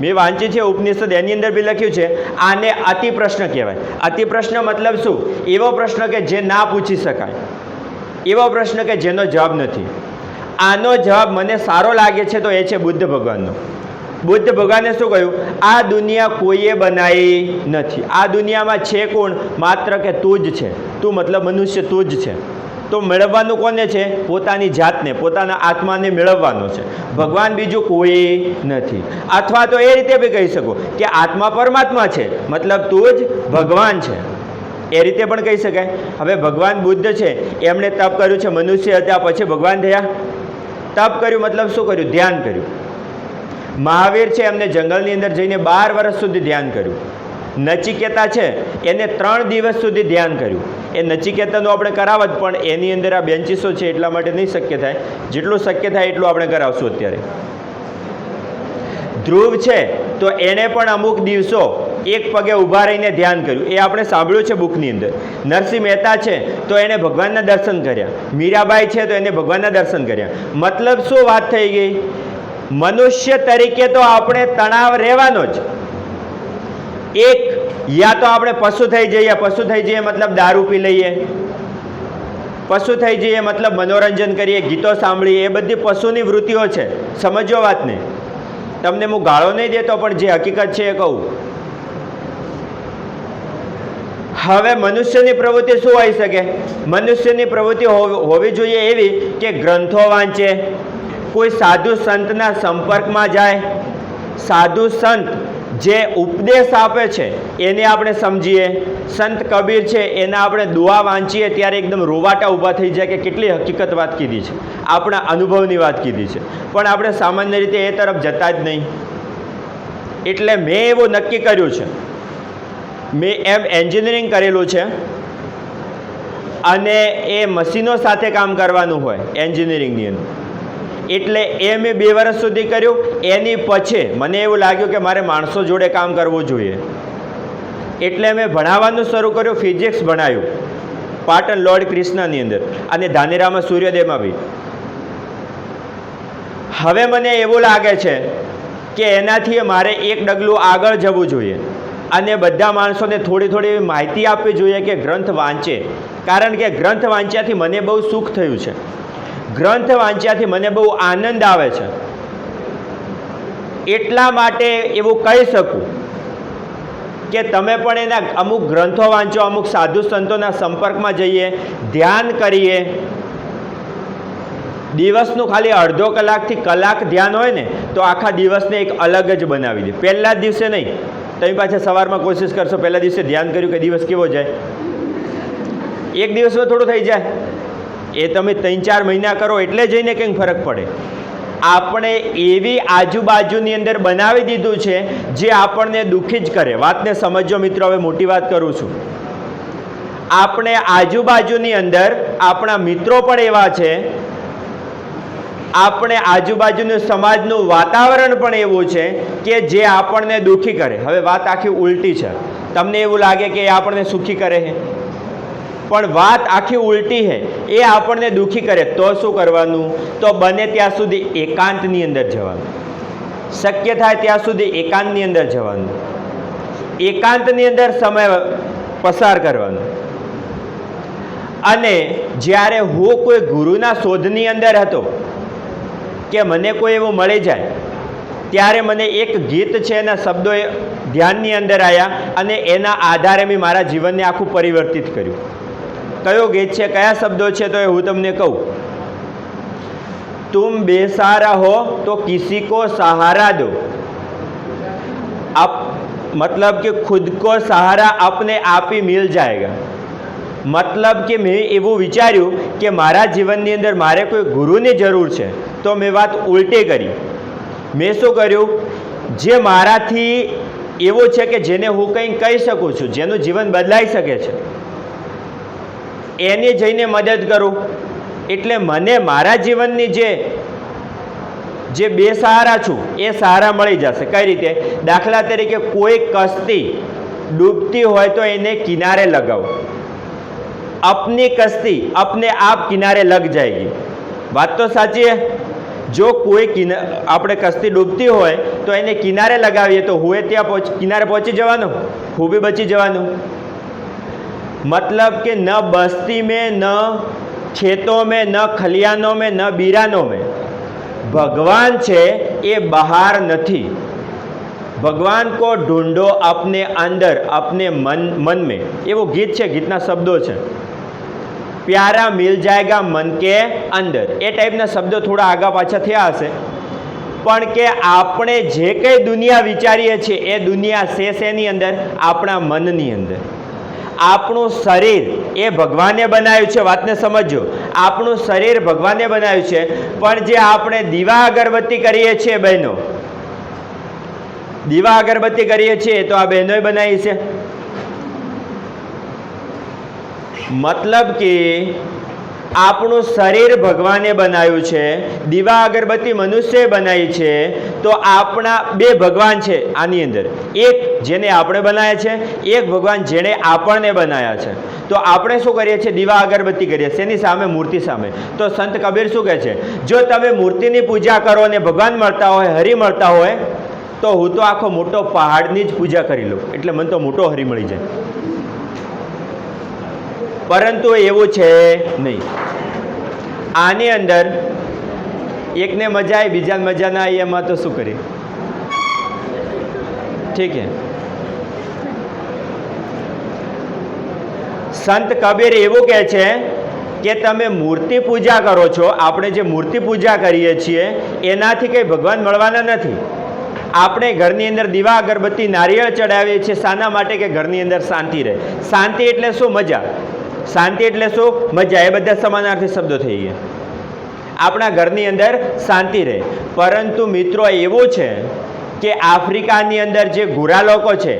મેં વાંચ્યું છે ઉપનિષદ, એની અંદર બી લખ્યું છે, આને અતિ પ્રશ્ન કહેવાય. અતિ પ્રશ્ન મતલબ શું? એવો પ્રશ્ન કે જે ના પૂછી શકાય, એવો પ્રશ્ન કે જેનો જવાબ નથી. આનો જવાબ મને સારો લાગે છે તો એ છે બુદ્ધ ભગવાનનો. બુદ્ધ ભગવાને શું કહ્યું? આ દુનિયા કોઈએ બનાવી નથી. આ દુનિયામાં છે કોણ? માત્ર કે તું જ છે. તું મતલબ મનુષ્ય, તું જ છે. તો મેળવવાનું કોને છે? પોતાની જાતને, પોતાના આત્માને મેળવવાનો છે. ભગવાન બીજું કોઈ નથી. અથવા તો એ રીતે બી કહી શકો કે આત્મા પરમાત્મા છે, મતલબ તું જ ભગવાન છે. એ રીતે પણ કહી શકાય. હવે ભગવાન બુદ્ધ છે, એમણે તપ કર્યું છે, મનુષ્ય હતા પછી ભગવાન થયા. તપ કર્યું મતલબ શું કર્યું? ધ્યાન કર્યું. મહાવીર છે, એમને જંગલની અંદર જઈને 12 વર્ષ સુધી ધ્યાન કર્યું. નચિકેતા છે એને 3 દિવસ સુધી ધ્યાન કર્યું. એ નચિકેતાનું આપણે કરાવત, પણ એની અંદર આ બેન્ચીસો છે એટલા માટે નહીં શક્ય થાય. જેટલું શક્ય થાય એટલું આપણે કરાવશું અત્યારે. ધ્રુવ છે તો એણે પણ અમુક દિવસો એક પગે ઊભા રહીને ધ્યાન કર્યું. એ આપણે સાંભળ્યું છે બુકની અંદર. નરસિંહ મહેતા છે તો એણે ભગવાનના દર્શન કર્યા. મીરાબાઈ છે તો એને ભગવાનના દર્શન કર્યા. મતલબ શું વાત થઈ ગઈ? મનુષ્ય તરીકે તો આપણે તણાવ રહેવાનો જ. એક યા તો આપણે પશુ થઈ જઈએ. પશુ થઈ જઈએ મતલબ દારૂ પી લઈએ, પશુ થઈ જઈએ મતલબ મનોરંજન કરીએ, ગીતો સાંભળીએ. એ બધી પશુની વૃત્તિઓ છે. સમજો વાતને. તમને હું ગાળો નહીં દેતો, પણ જે હકીકત છે એ કહું. હવે મનુષ્યની પ્રવૃત્તિ શું હોઈ શકે? મનુષ્યની પ્રવૃત્તિ હોવી જોઈએ એવી કે ગ્રંથો વાંચે, કોઈ સાધુ સંતના સંપર્કમાં જાય, સાધુ સંત જે ઉપદેશ આપે છે એને આપણે સમજીએ. સંત કબીર છે એના આપણે દુઆ વાંચીએ ત્યારે એકદમ રોવાટા ઊભા થઈ જાય કે કેટલી હકીકત વાત કીધી છે, આપણા અનુભવની વાત કીધી છે. પણ આપણે સામાન્ય રીતે એ તરફ જતા જ નહીં. એટલે મેં એવું નક્કી કર્યું છે, મેં એન્જિનિયરિંગ કરેલું છે અને એ મશીનો સાથે કામ કરવાનું હોય એન્જિનિયરિંગની અંદર. એટલે એ મેં 2 વર્ષ સુધી કર્યું. એની પછી મને એવું લાગ્યું કે મારે માણસો જોડે કામ કરવું જોઈએ. એટલે મેં ભણાવવાનું શરૂ કર્યું. ફિઝિક્સ ભણાવ્યું પાટણ લોર્ડ કૃષ્ણની અંદર અને ધાનેરામાં સૂર્યોદયમાં બી. હવે મને એવું લાગે છે કે એનાથી મારે એક ડગલું આગળ જવું જોઈએ અને બધા માણસોને થોડી થોડી માહિતી આપવી જોઈએ કે ગ્રંથ વાંચે. કારણ કે ગ્રંથ વાંચ્યાથી મને બહુ સુખ થયું છે. ગ્રંથ વાંચ્યાથી મને બહુ આનંદ આવે છે. એટલા માટે એવું કહી શકું કે તમે પણ એના અમુક ગ્રંથો વાંચો, અમુક સાધુ સંતોના સંપર્કમાં જઈએ, ધ્યાન કરીએ. દિવસનું ખાલી અડધો કલાકથી કલાક ધ્યાન હોય ને તો આખા દિવસને એક અલગ જ બનાવી દે. પહેલા જ દિવસે નહીં. તમે પાછા સવારમાં કોશિશ કરશો, પહેલા દિવસે ધ્યાન કર્યું કે દિવસ કેવો જાય? એક દિવસમાં થોડું થઈ જાય. એ તમે 3-4 મહિના કરો એટલે જઈને કંઈક ફરક પડે. આપણે એવી આજુબાજુની અંદર બનાવી દીધું છે જે આપણને દુઃખી જ કરે. વાતને સમજો મિત્રો, હવે મોટી વાત કરું છું. આપણે આજુબાજુની અંદર આપણા મિત્રો પણ એવા છે, આપણે આજુબાજુનું સમાજનું વાતાવરણ પણ એવું છે કે જે આપણને દુઃખી કરે. હવે વાત આખી ઉલટી છે. તમને એવું લાગે કે એ આપણને સુખી કરે છે, પણ વાત આખી ઉલટી છે. એ આપણને દુઃખી કરે તો શું કરવાનું? તો બને ત્યાં સુધી એકાંતની અંદર જવાનું. શક્ય થાય ત્યાં સુધી એકાંતની અંદર જવાનું. એકાંતની અંદર સમય પસાર કરવાનો. અને જ્યારે હું કોઈ ગુરુના શોધની અંદર હતો કે મને કોઈ એવું મળી જાય, ત્યારે મને એક ગીત છે એના શબ્દો ધ્યાનની અંદર આવ્યા અને એના આધારે મેં મારા જીવનને આખું પરિવર્તિત કર્યું. કયો ગીત છે, કયા શબ્દો છે તો એ હું તમને કહું. तुम बेसहारा हो तो किसी को सहारा दो. आप मतलब कि खुद को सहारा अपने आप ही मिल जाएगा. मतलब कि મેં એવું વિચાર્યું કે મારા જીવનની અંદર મારે કોઈ ગુરુની જરૂર છે, તો મેં વાત ઉલટી કરી. મેં શું કર્યું? જે મારાથી એવું છે કે જેને હું કંઈ કહી શકું છું, જેનું જીવન બદલાઈ શકે છે, એની જઈને મદદ કરું. એટલે મને મારા જીવનની જે બેસહારા છું એ સહારા મળી જશે. કઈ રીતે? દાખલા તરીકે કોઈ કશ્તી ડૂબતી હોય તો એને કિનારે લગાવો. अपनी कश्ती अपने आप किनारे लग जाएगी. बात तो साची है. જો કોઈ આપણે કશ્તી ડૂબતી હોય તો એને કિનારે લગાવીએ તો હુએ ત્યાં કિનારે પહોંચી જવાનું, હું બી બચી જવાનું. मतलब कि न बस्ती में, न खेतों में, न खलियानों में, न बीरानों में. भगवान છે એ બહાર નથી. ભગવાન को ढूंढो अपने अंदर, अपने मन में. એવું ગીત છે, ગીતના શબ્દો છે. प्यारा मिल जाएगा मन के अंदर. એ ટાઈપના શબ્દો થોડા આગા પાછા થયા હશે. પણ કે આપણે જે કંઈ દુનિયા વિચારીએ છીએ એ દુનિયા છે શેની અંદર? આપણા મનની અંદર. આપણું શરીર એ ભગવાને બનાવ્યું છે. વાતને સમજો. આપણું શરીર ભગવાને બનાવ્યું છે, પણ જે આપણે દીવા અગરબત્તી કરીએ છીએ બહેનો, દીવા અગરબત્તી કરીએ છીએ તો આ બહેનોએ બનાવી છે. મતલબ કે આપણું શરીર ભગવાને બનાવ્યું છે, દીવા અગરબત્તી મનુષ્યએ બનાવી છે. તો આપણા બે ભગવાન છે આની અંદર, એક જેને આપણે બનાવ્યા છે, એક ભગવાન જેણે આપણને બનાવ્યા છે. તો આપણે શું કરીએ છીએ? દીવા અગરબત્તી કરીએ છીએ. એની સામે? મૂર્તિ સામે. તો સંત કબીર શું કહે છે? જો તમે મૂર્તિની પૂજા કરો અને ભગવાન મળતા હોય, હરિ મળતા હોય, તો હું તો આખો મોટો પહાડની જ પૂજા કરી લઉં, એટલે મને તો મોટો હરિ મળી જાય. પરંતુ એવું છે નહીં. આની અંદર એકને મજા આવી, બીજાને મજા ના આવી, એમાં તો શું કરીએ? ઠીક છે. સંત કબીર એવું કહે છે કે તમે મૂર્તિ પૂજા કરો છો, આપણે જે મૂર્તિ પૂજા કરીએ છીએ એનાથી કંઈ ભગવાન મળવાના નથી. આપણે ઘરની અંદર દીવા અગરબત્તી નારિયેળ ચડાવીએ છીએ શાના માટે? કે ઘરની અંદર શાંતિ રહે. શાંતિ એટલે શું? મજા. શાંતિ એટલે શું? મજા. એ બધા સમાનાર્થી શબ્દો થઈ ગયા. આપણા ઘરની અંદર શાંતિ રહે. પરંતુ મિત્રો એવું છે કે આફ્રિકાની અંદર જે ગોરા લોકો છે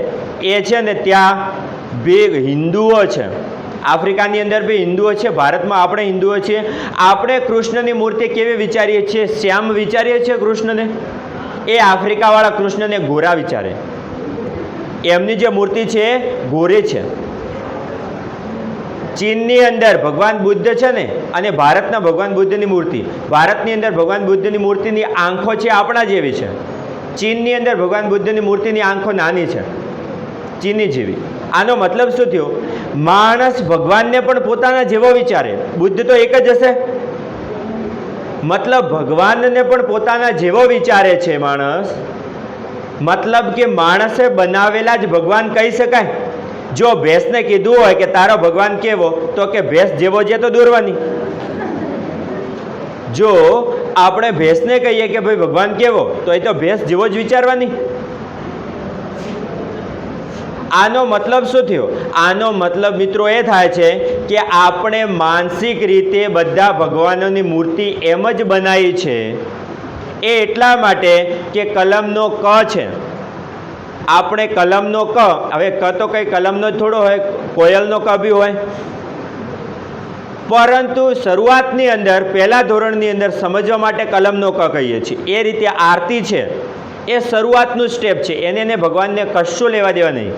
એ છે ને, ત્યાં બે હિન્દુઓ છે. આફ્રિકાની અંદર બી હિન્દુઓ છે, ભારતમાં આપણે હિન્દુઓ છીએ. આપણે કૃષ્ણની મૂર્તિ કેવી વિચારીએ છીએ? શ્યામ વિચારીએ છીએ કૃષ્ણને. એ આફ્રિકાવાળા કૃષ્ણને ગોરા વિચારે. એમની જે મૂર્તિ છે ગોરી છે. ચીનની અંદર ભગવાન બુદ્ધ છે ને, અને ભારતના ભગવાન બુદ્ધની મૂર્તિ, ભારતની અંદર ભગવાન બુદ્ધની મૂર્તિની આંખો છે આપણા જેવી છે. ચીનની અંદર ભગવાન બુદ્ધની મૂર્તિની આંખો નાની છે, ચીની જેવી. આનો મતલબ શું થયો? માણસ ભગવાનને પણ પોતાના જેવો વિચારે. બુદ્ધ તો એક જ હશે, મતલબ ભગવાનને પણ પોતાના જેવો વિચારે છે માણસ. મતલબ કે માણસે બનાવેલા જ ભગવાન કહી શકાય. જો ભેંસને કીધું હોય કે તારો ભગવાન કેવો, તો કે ભેંસ જેવો છે તો દોરવાની. જો આપણે ભેંસને કહીએ કે ભાઈ ભગવાન કેવો, તો એ તો ભેંસ જેવો જ વિચારવાની. આનો મતલબ શું થયો? આનો મતલબ મિત્રો એ થાય છે કે આપણે માનસિક રીતે બધા ભગવાનોની મૂર્તિ એમ જ બનાવી છે. એ એટલા માટે કે કલમનો ક છે. આપણે કલમનો ક, હવે ક તો કંઈ કલમનો જ થોડો હોય, કોયલનો ક બી હોય. પરંતુ શરૂઆતની અંદર પહેલા ધોરણની અંદર સમજવા માટે કલમનો ક કહીએ છીએ. એ રીતે આરતી છે એ શરૂઆતનું સ્ટેપ છે. એને ભગવાનને કશું લેવા દેવા નહીં.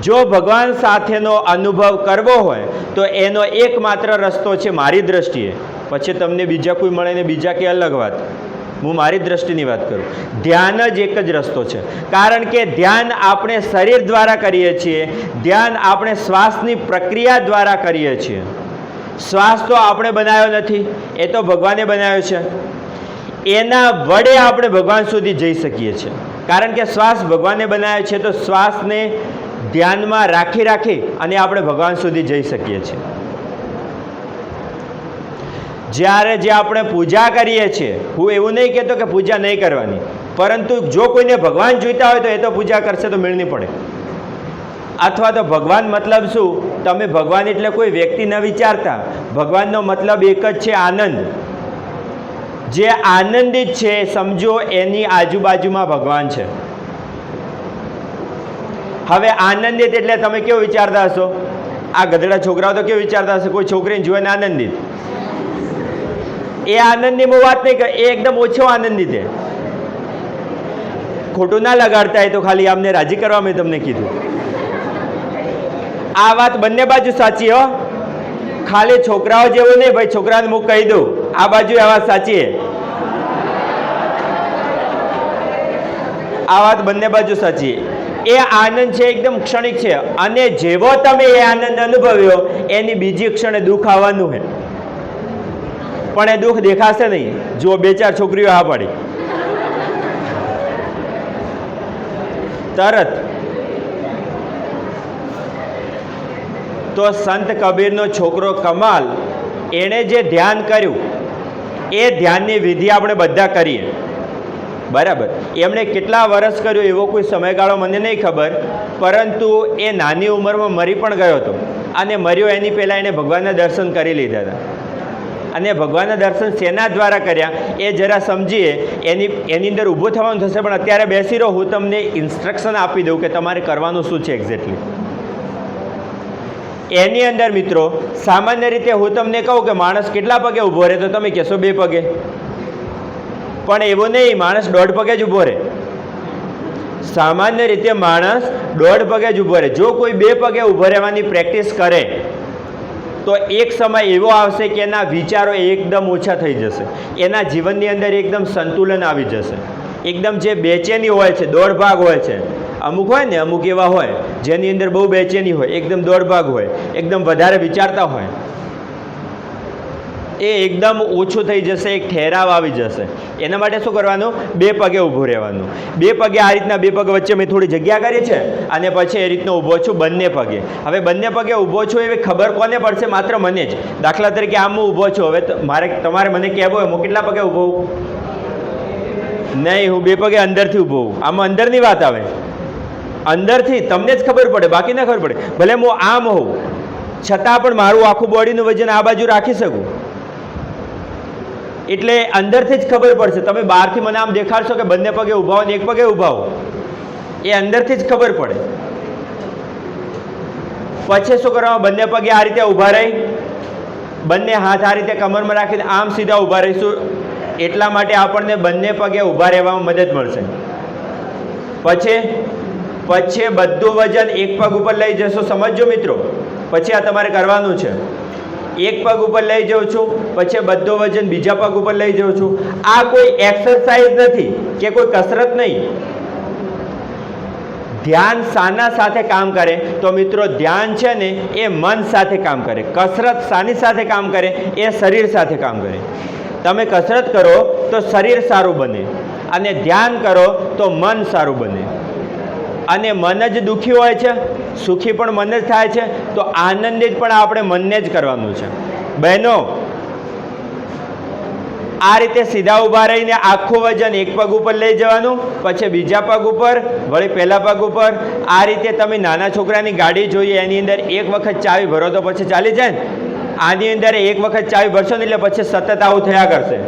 જો ભગવાન સાથેનો અનુભવ કરવો હોય તો એનો એકમાત્ર રસ્તો છે મારી દ્રષ્ટિએ. પછી તમને બીજા કોઈ મળે ને બીજા કે અલગ વાત, હું મારી દ્રષ્ટિની વાત કરું. ધ્યાન જ એક જ રસ્તો છે. કારણ કે ધ્યાન આપણે શરીર દ્વારા કરીએ છીએ, ધ્યાન આપણે શ્વાસની પ્રક્રિયા દ્વારા કરીએ છીએ. શ્વાસ તો આપણે બનાવ્યો નથી, એ તો ભગવાને બનાવ્યો છે. એના વડે આપણે ભગવાન સુધી જઈ શકીએ છીએ. કારણ કે શ્વાસ ભગવાને બનાવ્યો છે, તો શ્વાસને ધ્યાનમાં રાખી અને આપણે ભગવાન સુધી જઈ શકીએ છીએ. જ્યારે જે આપણે પૂજા કરીએ છીએ, હું એવું નહીં કહેતો કે પૂજા નહીં કરવાની, પરંતુ જો કોઈને ભગવાન જોઈતા હોય તો એ તો પૂજા કરશે તો મેળ નહીં પડે. અથવા તો ભગવાન મતલબ શું? તમે ભગવાન એટલે કોઈ વ્યક્તિ ન વિચારતા. ભગવાનનો મતલબ એક જ છે, આનંદ. જે આનંદિત છે સમજો એની આજુબાજુમાં ભગવાન છે. હવે આનંદિત એટલે તમે કેવું વિચારતા હશો? આ ગધેડા છોકરાઓ તો કેવું વિચારતા હશે? કોઈ છોકરીને જોઈને આનંદિત. એ આનંદની હું વાત નહીં કરું, એ એકદમ ઓછો આનંદિત છે. ખોટું ના લગાડતા હોય તો ખાલી આમને રાજી કરવા મેં તમને કીધું. આ વાત બંને બાજુ સાચી હો, ખાલી છોકરાઓ જેવું નહીં ભાઈ. છોકરાને હું કહી દઉં, આ બાજુ આ વાત સાચી છે. આ વાત બંને બાજુ સાચી. એ આનંદ છે એકદમ ક્ષણિક છે, અને જેવો તમે એ આનંદ અનુભવ્યો એની બીજી ક્ષણે દુઃખ આવવાનું છે. પણ એ દુઃખ દેખાશે નહીં. જો બે ચાર છોકરીઓ હા પાડી તરત. તો સંત કબીરનો છોકરો કમાલ, એણે જે ધ્યાન કર્યું એ ધ્યાનની વિધિ આપણે બધા કરીએ, બરાબર. એમણે કેટલા વર્ષ કર્યું એવો કોઈ સમયગાળો મને નહીં ખબર, પરંતુ એ નાની ઉંમરમાં મરી પણ ગયો હતો, અને મર્યો એની પહેલાં એણે ભગવાનના દર્શન કરી લીધા હતા. અને ભગવાનના દર્શન શેના દ્વારા કર્યા એ જરા સમજીએ. એની અંદર ઊભો થવાનું થશે, પણ અત્યારે બેસી રહો, હું તમને ઇન્સ્ટ્રક્શન આપી દઉં કે તમારે કરવાનું શું છે એક્ઝેક્ટલી. એની અંદર મિત્રો સામાન્ય રીતે હું તમને કહું કે માણસ કેટલા પગે ઊભો રહે, તો તમે કહેશો 2 પગે. પણ એવું નહીં, માણસ 1.5 પગે જ ઊભો રહે. સામાન્ય રીતે માણસ 1.5 પગે જ ઊભો રહે. જો કોઈ 2 પગે ઊભો રહેવાની પ્રેક્ટિસ કરે તો એક સમય એવો આવશે કે એના વિચારો એકદમ ઓછા થઈ જશે, એના જીવનની અંદર એકદમ સંતુલન આવી જશે. એકદમ જે બેચેની હોય છે, દોડ ભાગ હોય છે, અમુક હોય ને, અમુક એવા હોય જેની અંદર બહુ બેચેની હોય, એકદમ દોડ ભાગ હોય, એકદમ વધારે વિચારતા હોય, એ એકદમ ઓછું થઈ જશે, એક ઠેરાવ આવી જશે. એના માટે શું કરવાનું? 2 પગે ઊભું રહેવાનું. 2 પગે આ રીતના 2 પગ વચ્ચે મેં થોડી જગ્યા કરી છે અને પછી એ રીતનો ઊભો છું બંને પગે. હવે બંને પગે ઊભો છું એવી ખબર કોને પડશે? માત્ર મને જ. દાખલા તરીકે આમ હું ઊભો છું, હવે તમારે મને કહેવું હોય હું કેટલા પગે ઊભો હોઉં? નહીં, હું 2 પગે અંદરથી ઊભો હોઉં. આમાં અંદરની વાત આવે, અંદરથી તમને જ ખબર પડે, બાકી ના ખબર પડે. ભલે હું આમ હોઉં છતાં પણ મારું આખું બોડીનું વજન આ બાજુ રાખી શકું. એટલે અંદરથી જ ખબર પડશે. તમે બહારથી મને આમ દેખાડશો કે બંને પગે ઊભા હો ને 1 પગે ઊભા હો, એ અંદરથી જ ખબર પડે. પછી શું કરવાનું? બંને પગે આ રીતે ઊભા રહી, બંને હાથ આ રીતે કમરમાં રાખીને આમ સીધા ઊભા રહીશું. એટલા માટે આપણને બંને પગે ઊભા રહેવામાં મદદ મળશે. પછી બધું વજન 1 પગ ઉપર લઈ જશો. સમજો મિત્રો, પછી આ તમારે કરવાનું છે. 1 પગ ઉપર લઈ જાઉં છું, પછી બધો વજન બીજા પગ ઉપર લઈ જાઉં છું. આ કોઈ એક્સરસાઇઝ નથી કે કોઈ કસરત નહીં. ધ્યાન શાના સાથે કામ કરે? તો મિત્રો ધ્યાન છે ને એ મન સાથે કામ કરે. કસરત શાની સાથે કામ કરે? એ શરીર સાથે કામ કરે. તમે કસરત કરો તો શરીર સારું બને, અને ધ્યાન કરો તો મન સારું બને. અને મન જ દુઃખી હોય છે, સુખી પણ મન જ થાય છે, તો આનંદિત પણ આપણે મનને જ કરવાનું છે. બહેનો, આ રીતે સીધા ઊભા રહીને આખું વજન 1 પગ ઉપર લઈ જવાનું, પછી બીજા પગ ઉપર, વળી પહેલા પગ ઉપર. આ રીતે તમે નાના છોકરાની ગાડી જોઈએ, એની અંદર 1 વખત ચાવી ભરો તો પછી ચાલી જાય ને. આની અંદર 1 વખત ચાવી ભરશો ને એટલે પછી સતત આવું થયા કરશે,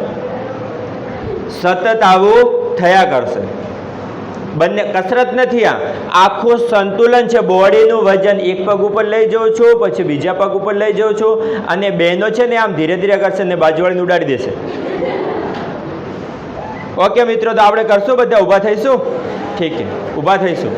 સતત આવું થયા કરશે. બંને કસરત નથી, આ આખું સંતુલન છે. બોડીનું વજન 1 પગ ઉપર લઈ જાઉં છું, પછી બીજા પગ ઉપર લઈ જાઉં છું, અને બહેનો છે ને આમ ધીરે ધીરે કરશે ને બાજુવાળીને ઉડાડી દેશે. ઓકે મિત્રો, તો આપણે કરશું, બધા ઊભા થઈશું. ઠીક છે, ઊભા થઈશું.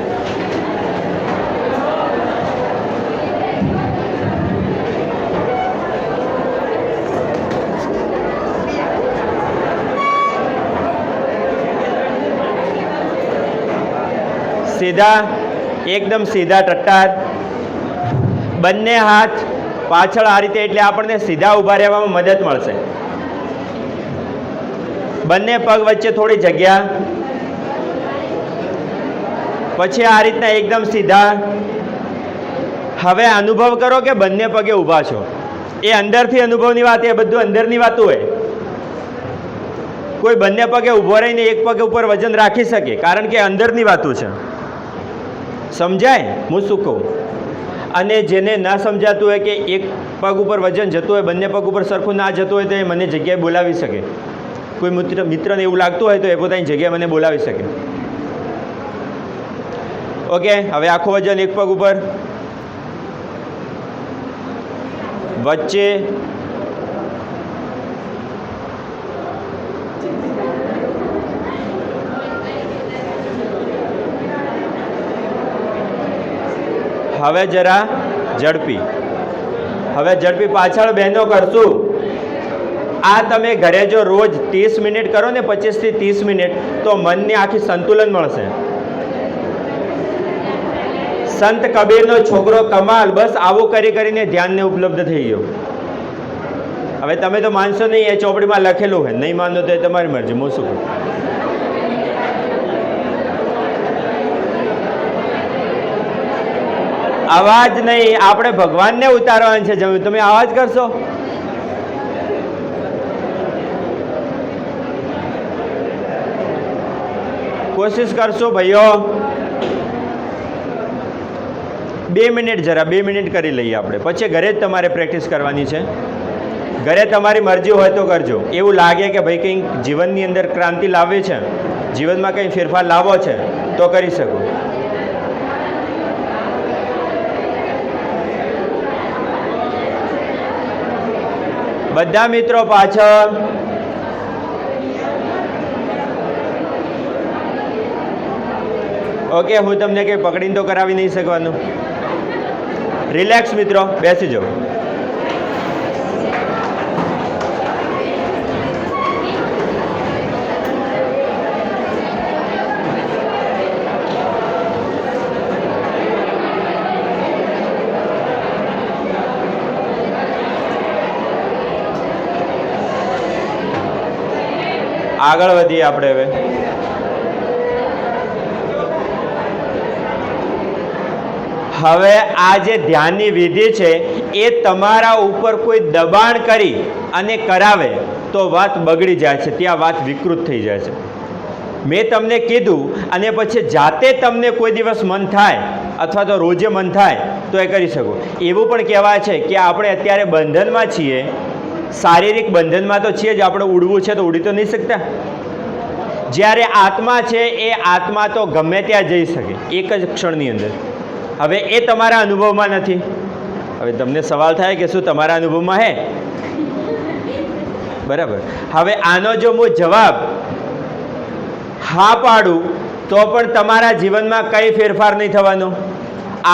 સીધા, એકદમ સીધા ટટ્ટાર. બંને હાથ પાછળ આ રીતે, એટલે આપણને સીધા ઊભા રહેવામાં મદદ મળશે. બંને પગ વચ્ચે થોડી જગ્યા. પછી આ રીતના એકદમ સીધા. હવે અનુભવ કરો કે બંને પગે ઊભા છો. એ અંદરથી અનુભવની વાત, એ બધું અંદરની વાતો હોય. કોઈ બંને પગે ઊભો રહીને 1 પગ ઉપર વજન રાખી શકે, કારણ કે અંદરની વાતો છે. સમજાય હું શું કહું? અને જેને ના સમજાતું હોય કે 1 પગ ઉપર વજન જતું હોય, બંને પગ ઉપર સરખું ના જતું હોય, તો એ મને જગ્યાએ બોલાવી શકે. કોઈ મિત્રને એવું લાગતું હોય તો એ પોતાની જગ્યાએ મને બોલાવી શકે. ઓકે, હવે આખું વજન 1 પગ ઉપર, વચ્ચે હવે જરા ઝડપી. હવે ઝડપી પાછળ બહેનો કરશું. આ તમે ઘરે જો રોજ 30 મિનિટ કરો ને, 25 થી 30 મિનિટ, તો મનને આખી સંતુલન મળશે. સંત કબીરનો છોકરો કમાલ બસ આવું કરી કરીને ધ્યાનને ઉપલબ્ધ થઈ ગયો. હવે તમે તો માનશો નહીં, એ ચોપડીમાં લખેલું હોય, નહીં માનો તો એ તમારી મરજી. હું શું કહું? અવાજ નહીં, આપણે ભગવાનને ઉતારવાનું છે. તમે અવાજ કરશો? કોશિશ કરશો ભાઈઓ. 2 મિનિટ, જરા 2 મિનિટ કરી લઈએ આપણે, પછી ઘરે જ તમારે પ્રેક્ટિસ કરવાની છે. ઘરે તમારી મરજી હોય તો કરજો. એવું લાગે કે ભાઈ કંઈક જીવનની અંદર ક્રાંતિ લાવવી છે, જીવનમાં કંઈ ફેરફાર લાવવો છે તો કરી શકો. બધા મિત્રો પાછળ. ઓકે, હું તમને કંઈ પકડીને તો કરાવી નહીં શકવાનું. રિલેક્સ મિત્રો, બેસી જાઓ. આગળ વધીએ આપણે હવે. હવે આ જે ધ્યાનની વિધિ છે એ તમારા ઉપર કોઈ દબાણ કરી અને કરાવે તો વાત બગડી જાય છે, ત્યાં વાત વિકૃત થઈ જાય છે. મેં તમને કીધું અને પછી જાતે તમને કોઈ દિવસ મન થાય અથવા તો રોજે મન થાય તો એ કરી શકો. એવું પણ કહેવાય છે કે આપણે અત્યારે બંધનમાં છીએ, શારીરિક બંધનમાં તો છીએ જ, આપણે ઉડવું છે તો ઉડી તો નહીં શકતા. જ્યારે આત્મા છે એ આત્મા તો ગમે ત્યાં જઈ શકે એક જ ક્ષણની અંદર. હવે એ તમારા અનુભવમાં નથી. હવે તમને સવાલ થાય કે શું તમારા અનુભવમાં હે? બરાબર. હવે આનો જો હું જવાબ હા પાડું તો પણ તમારા જીવનમાં કંઈ ફેરફાર નહીં થવાનો.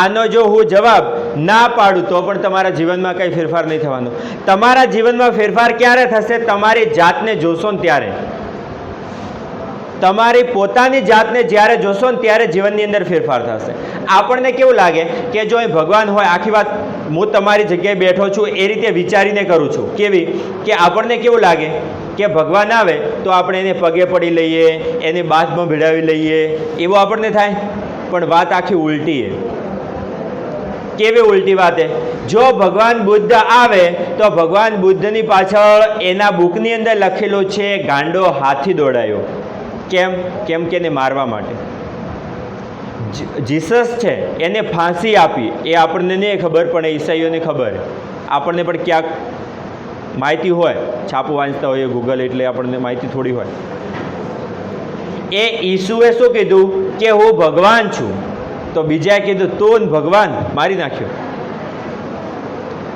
આનો જો હું જવાબ ના પાડું તો પણ તમારા જીવનમાં કંઈ ફેરફાર નહીં થવાનો. તમારા જીવનમાં ફેરફાર ક્યારે થશે? તમારી જાતને જોશો ને ત્યારે. તમારી પોતાની જાતને જ્યારે જોશો ને ત્યારે જીવનની અંદર ફેરફાર થશે. આપણને કેવું લાગે કે જો અહીં ભગવાન હોય, આખી વાત હું તમારી જગ્યાએ બેઠો છું એ રીતે વિચારીને કરું છું. કેવી કે આપણને કેવું લાગે કે ભગવાન આવે તો આપણે એને પગે પડી લઈએ, એને બાથમાં ભીડાવી લઈએ, એવું આપણને થાય. પણ વાત આખી ઉલટી છે. કેવી ઉલટી વાત છે? જો ભગવાન બુદ્ધ આવે તો ભગવાન બુદ્ધની પાછળ એના બુકની અંદર લખેલું છે ગાંડો હાથી દોડાયો. કેમ? કેમ કે એને મારવા માટે. જીસસ છે એને ફાંસી આપી, એ આપણને નહીં ખબર પણ ઈસાઈઓને ખબર. આપણને પણ ક્યાંક માહિતી હોય, છાપું વાંચતા હોય ગૂગલ, એટલે આપણને માહિતી થોડી હોય. એ ઈસુએ શું કીધું કે હું ભગવાન છું, તો બીજાએ કીધું તું ભગવાન, મારી નાખ્યો.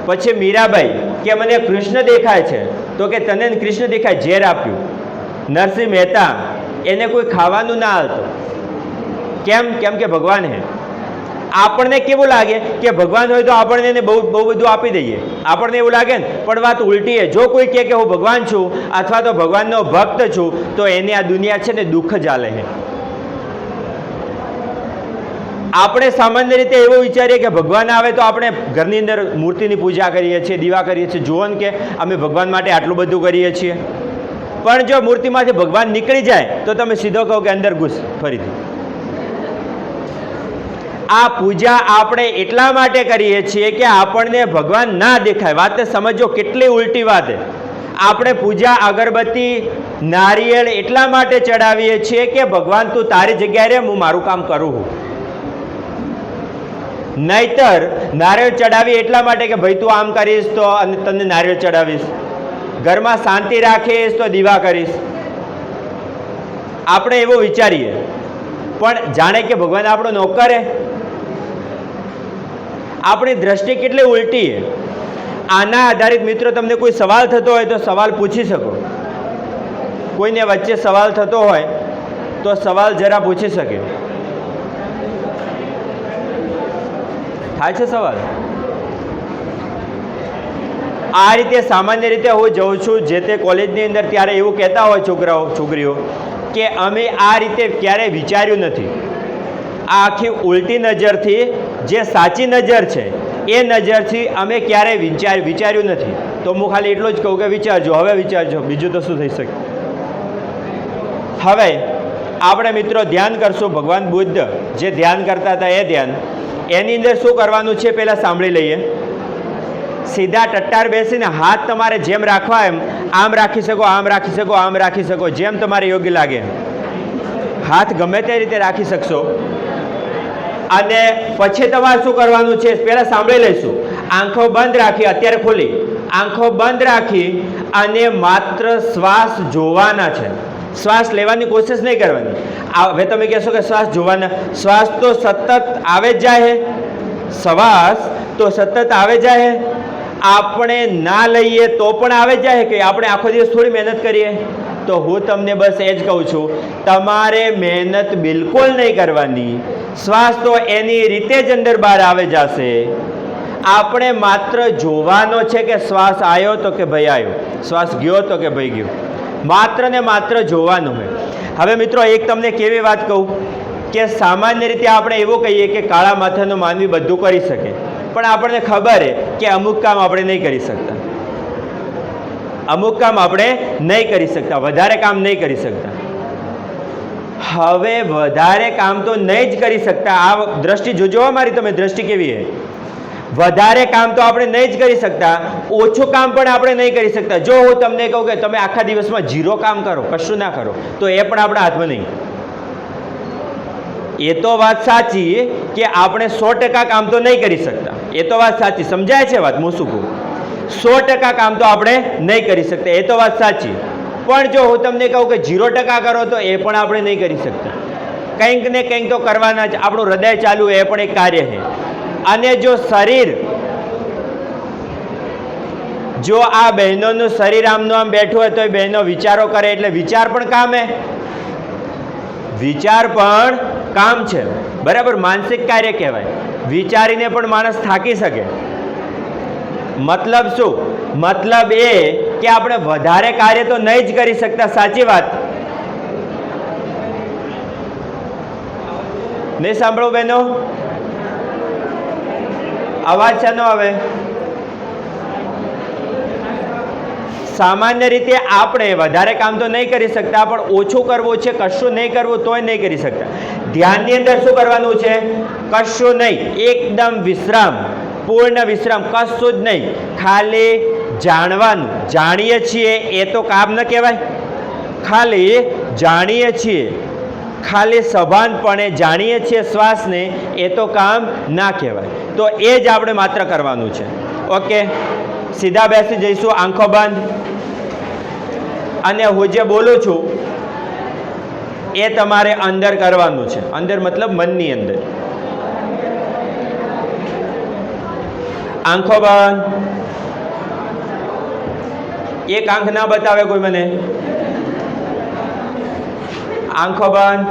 પછી મીરાબાઈ કે મને કૃષ્ણ દેખાય છે, તો કે તને કૃષ્ણ દેખાય, ઝેર આપ્યું. નરસિંહ મહેતા એને કોઈ ખાવાનું ના હાલતું. કેમ? કેમ કે ભગવાન હે. આપણને કેવું લાગે કે ભગવાન હોય તો આપણને એને બહુ બહુ બધું આપી દઈએ, આપણને એવું લાગે ને. પણ વાત ઉલટી છે. જો કોઈ કહે કે હું ભગવાન છું અથવા તો ભગવાનનો ભક્ત છું તો એને આ દુનિયા છે ને દુઃખ જ આલે છે. આપણે સામાન્ય રીતે એવું વિચારીએ કે ભગવાન આવે તો આપણે ઘરની અંદર મૂર્તિની પૂજા કરીએ છીએ, દીવા કરીએ છીએ. જુઓ ને કે અમે ભગવાન માટે આટલું બધું કરીએ છીએ. પણ જો મૂર્તિમાંથી ભગવાન નીકળી જાય તો તમે સીધો કહો કે અંદર ઘૂસ ફરીથી. આ પૂજા આપણે એટલા માટે કરીએ છીએ કે આપણને ભગવાન ના દેખાય. વાત સમજો કેટલી ઉલટી વાત છે. આપણે પૂજા અગરબત્તી નારિયેળ એટલા માટે ચડાવીએ છીએ કે ભગવાન તું તારી જગ્યાએ રે, હું મારું કામ કરું છું. નહીતર નારિયેળ ચડાવી એટલા માટે કે ભાઈ તું આમ કરીશ તો અને તને નારિયેળ ચડાવીશ, ઘરમાં શાંતિ રાખીશ તો દીવા કરીશ. આપણે એવું વિચારીએ, પણ જાણે કે ભગવાન આપણો નોકર હે. આપણી દ્રષ્ટિ કેટલી ઉલટી છે. આના આધારિત મિત્રો તમને કોઈ સવાલ થતો હોય તો સવાલ પૂછી શકો. કોઈને વચ્ચે સવાલ થતો હોય તો સવાલ જરા પૂછી શકે. થાય છે સવાલ? આ રીતે સામાન્ય રીતે હું જઉં છું જે તે કોલેજની અંદર, ત્યારે એવું કહેતા હોય છોકરાઓ છોકરીઓ કે અમે આ રીતે ક્યારેય વિચાર્યું નથી. આ આખી ઉલટી નજરથી, જે સાચી નજર છે એ નજરથી અમે ક્યારેય વિચાર્યું નથી. તો હું ખાલી એટલું જ કહું કે વિચારજો, હવે વિચારજો, બીજું તો શું થઈ શકે. હવે આપણે મિત્રો ધ્યાન કરશું. ભગવાન બુદ્ધ જે ધ્યાન કરતા હતા એ ધ્યાન, એની અંદર શું કરવાનું છે પહેલાં સાંભળી લઈએ. સીધા ટટ્ટાર બેસીને હાથ તમારે જેમ રાખવા એમ આમ રાખી શકો, આમ રાખી શકો, આમ રાખી શકો, જેમ તમારે યોગ્ય લાગે. હાથ ગમે તે રીતે રાખી શકશો. અને પછી તમારે શું કરવાનું છે પહેલાં સાંભળી લઈશું. આંખો બંધ રાખી, અત્યારે ખોલી, આંખો બંધ રાખી અને માત્ર શ્વાસ જોવાના છે. શ્વાસ લેવાની કોશિશ નહીં કરવાની. હવે તમે કહેશો કે શ્વાસ જોવાના, શ્વાસ તો સતત આવે જ જાય. શ્વાસ તો સતત આવે જાય. આપણે ના લઈએ તો પણ આવે જાય કે આપણે આખો દિવસ થોડી મહેનત કરીએ. તો હું તમને બસ એ જ કહું છું, તમારે મહેનત બિલકુલ નહીં કરવાની. શ્વાસ તો એની રીતે જ અંદર બહાર આવે જશે. આપણે માત્ર જોવાનો છે કે શ્વાસ આવ્યો તો કે ભાઈ આવ્યો, શ્વાસ ગયો તો કે ભાઈ ગયો. માત્ર ને માત્ર જોવાનું હોય. હવે મિત્રો એક તમને કેવી વાત કહું કે સામાન્ય રીતે આપણે એવું કહીએ કે કાળા માથાનો માનવી બધું કરી શકે, પણ આપણને ખબર છે કે અમુક કામ આપણે નહીં કરી શકતા. અમુક કામ આપણે નહીં કરી શકતા, વધારે કામ નહીં કરી શકતા. હવે વધારે કામ તો નહીં જ કરી શકતા. આ દ્રષ્ટિ જોજો મારી, તમે દ્રષ્ટિ કેવી છે. વધારે કામ તો આપણે નહીં જ કરી શકતા, ઓછું કામ પણ આપણે નહીં કરી શકતા. જો હું તમને કહું કે તમે આખા દિવસમાં 0 કામ કરો, કશું ના કરો, તો એ પણ આપણા હાથમાં નહીં. એ તો વાત સાચી કે આપણે 100% કામ તો નહીં કરી શકતા. એ તો વાત સાચી, સમજાય છે વાત? હું શું કહું, 100% કામ તો આપણે નહીં કરી શકતા, એ તો વાત સાચી. પણ જો હું તમને કહું કે 0% કરો તો એ પણ આપણે નહીં કરી શકતા. કંઈક ને કંઈક તો કરવાના જ. આપણું હૃદય ચાલુ એ પણ એક કાર્ય છે. અને જો શરીર, જો આ બહેનોનું શરીર આમનું આમ બેઠું હોય તો એ બહેનો વિચારો કરે, એટલે વિચાર પણ કામ હે. વિચાર પણ કામ છે, બરાબર. માનસિક કાર્ય કહેવાય. વિચારીને પણ માણસ થાકી શકે. મતલબ શું? મતલબ એ કે આપણે વધારે કાર્ય તો નહીં જ કરી શકતા. સાચી વાત નહીં? સાંભળો બહેનો, અવાજ છે નો આવે? સામાન્ય રીતે આપણે વધારે કામ તો નહીં કરી શકતા, પણ ઓછું કરવું છે, કશું નહીં કરવું તોય નહીં કરી શકતા. ધ્યાનની અંદર શું કરવાનું છે? કશું નહીં, એકદમ વિશ્રામ, પૂર્ણ વિશ્રામ, કશું જ નહીં, ખાલી જાણવાનું. જાણીએ છીએ એ તો કામ ન કહેવાય. ખાલી જાણીએ છીએ, ખાલી સભાનપણે જાણીએ છીએ શ્વાસને, એ તો કામ ના કહેવાય. તો એ જ આપણે માત્ર કરવાનું છે. ઓકે, સીધા બેસી જઈશું, આંખો બંધ. અને હું જે બોલું છું એ તમારે અંદર કરવાનું છે. અંદર મતલબ મનની અંદર. આંખો બંધ. એક આંખ ના બતાવે કોઈ મને. આંખો બંધ.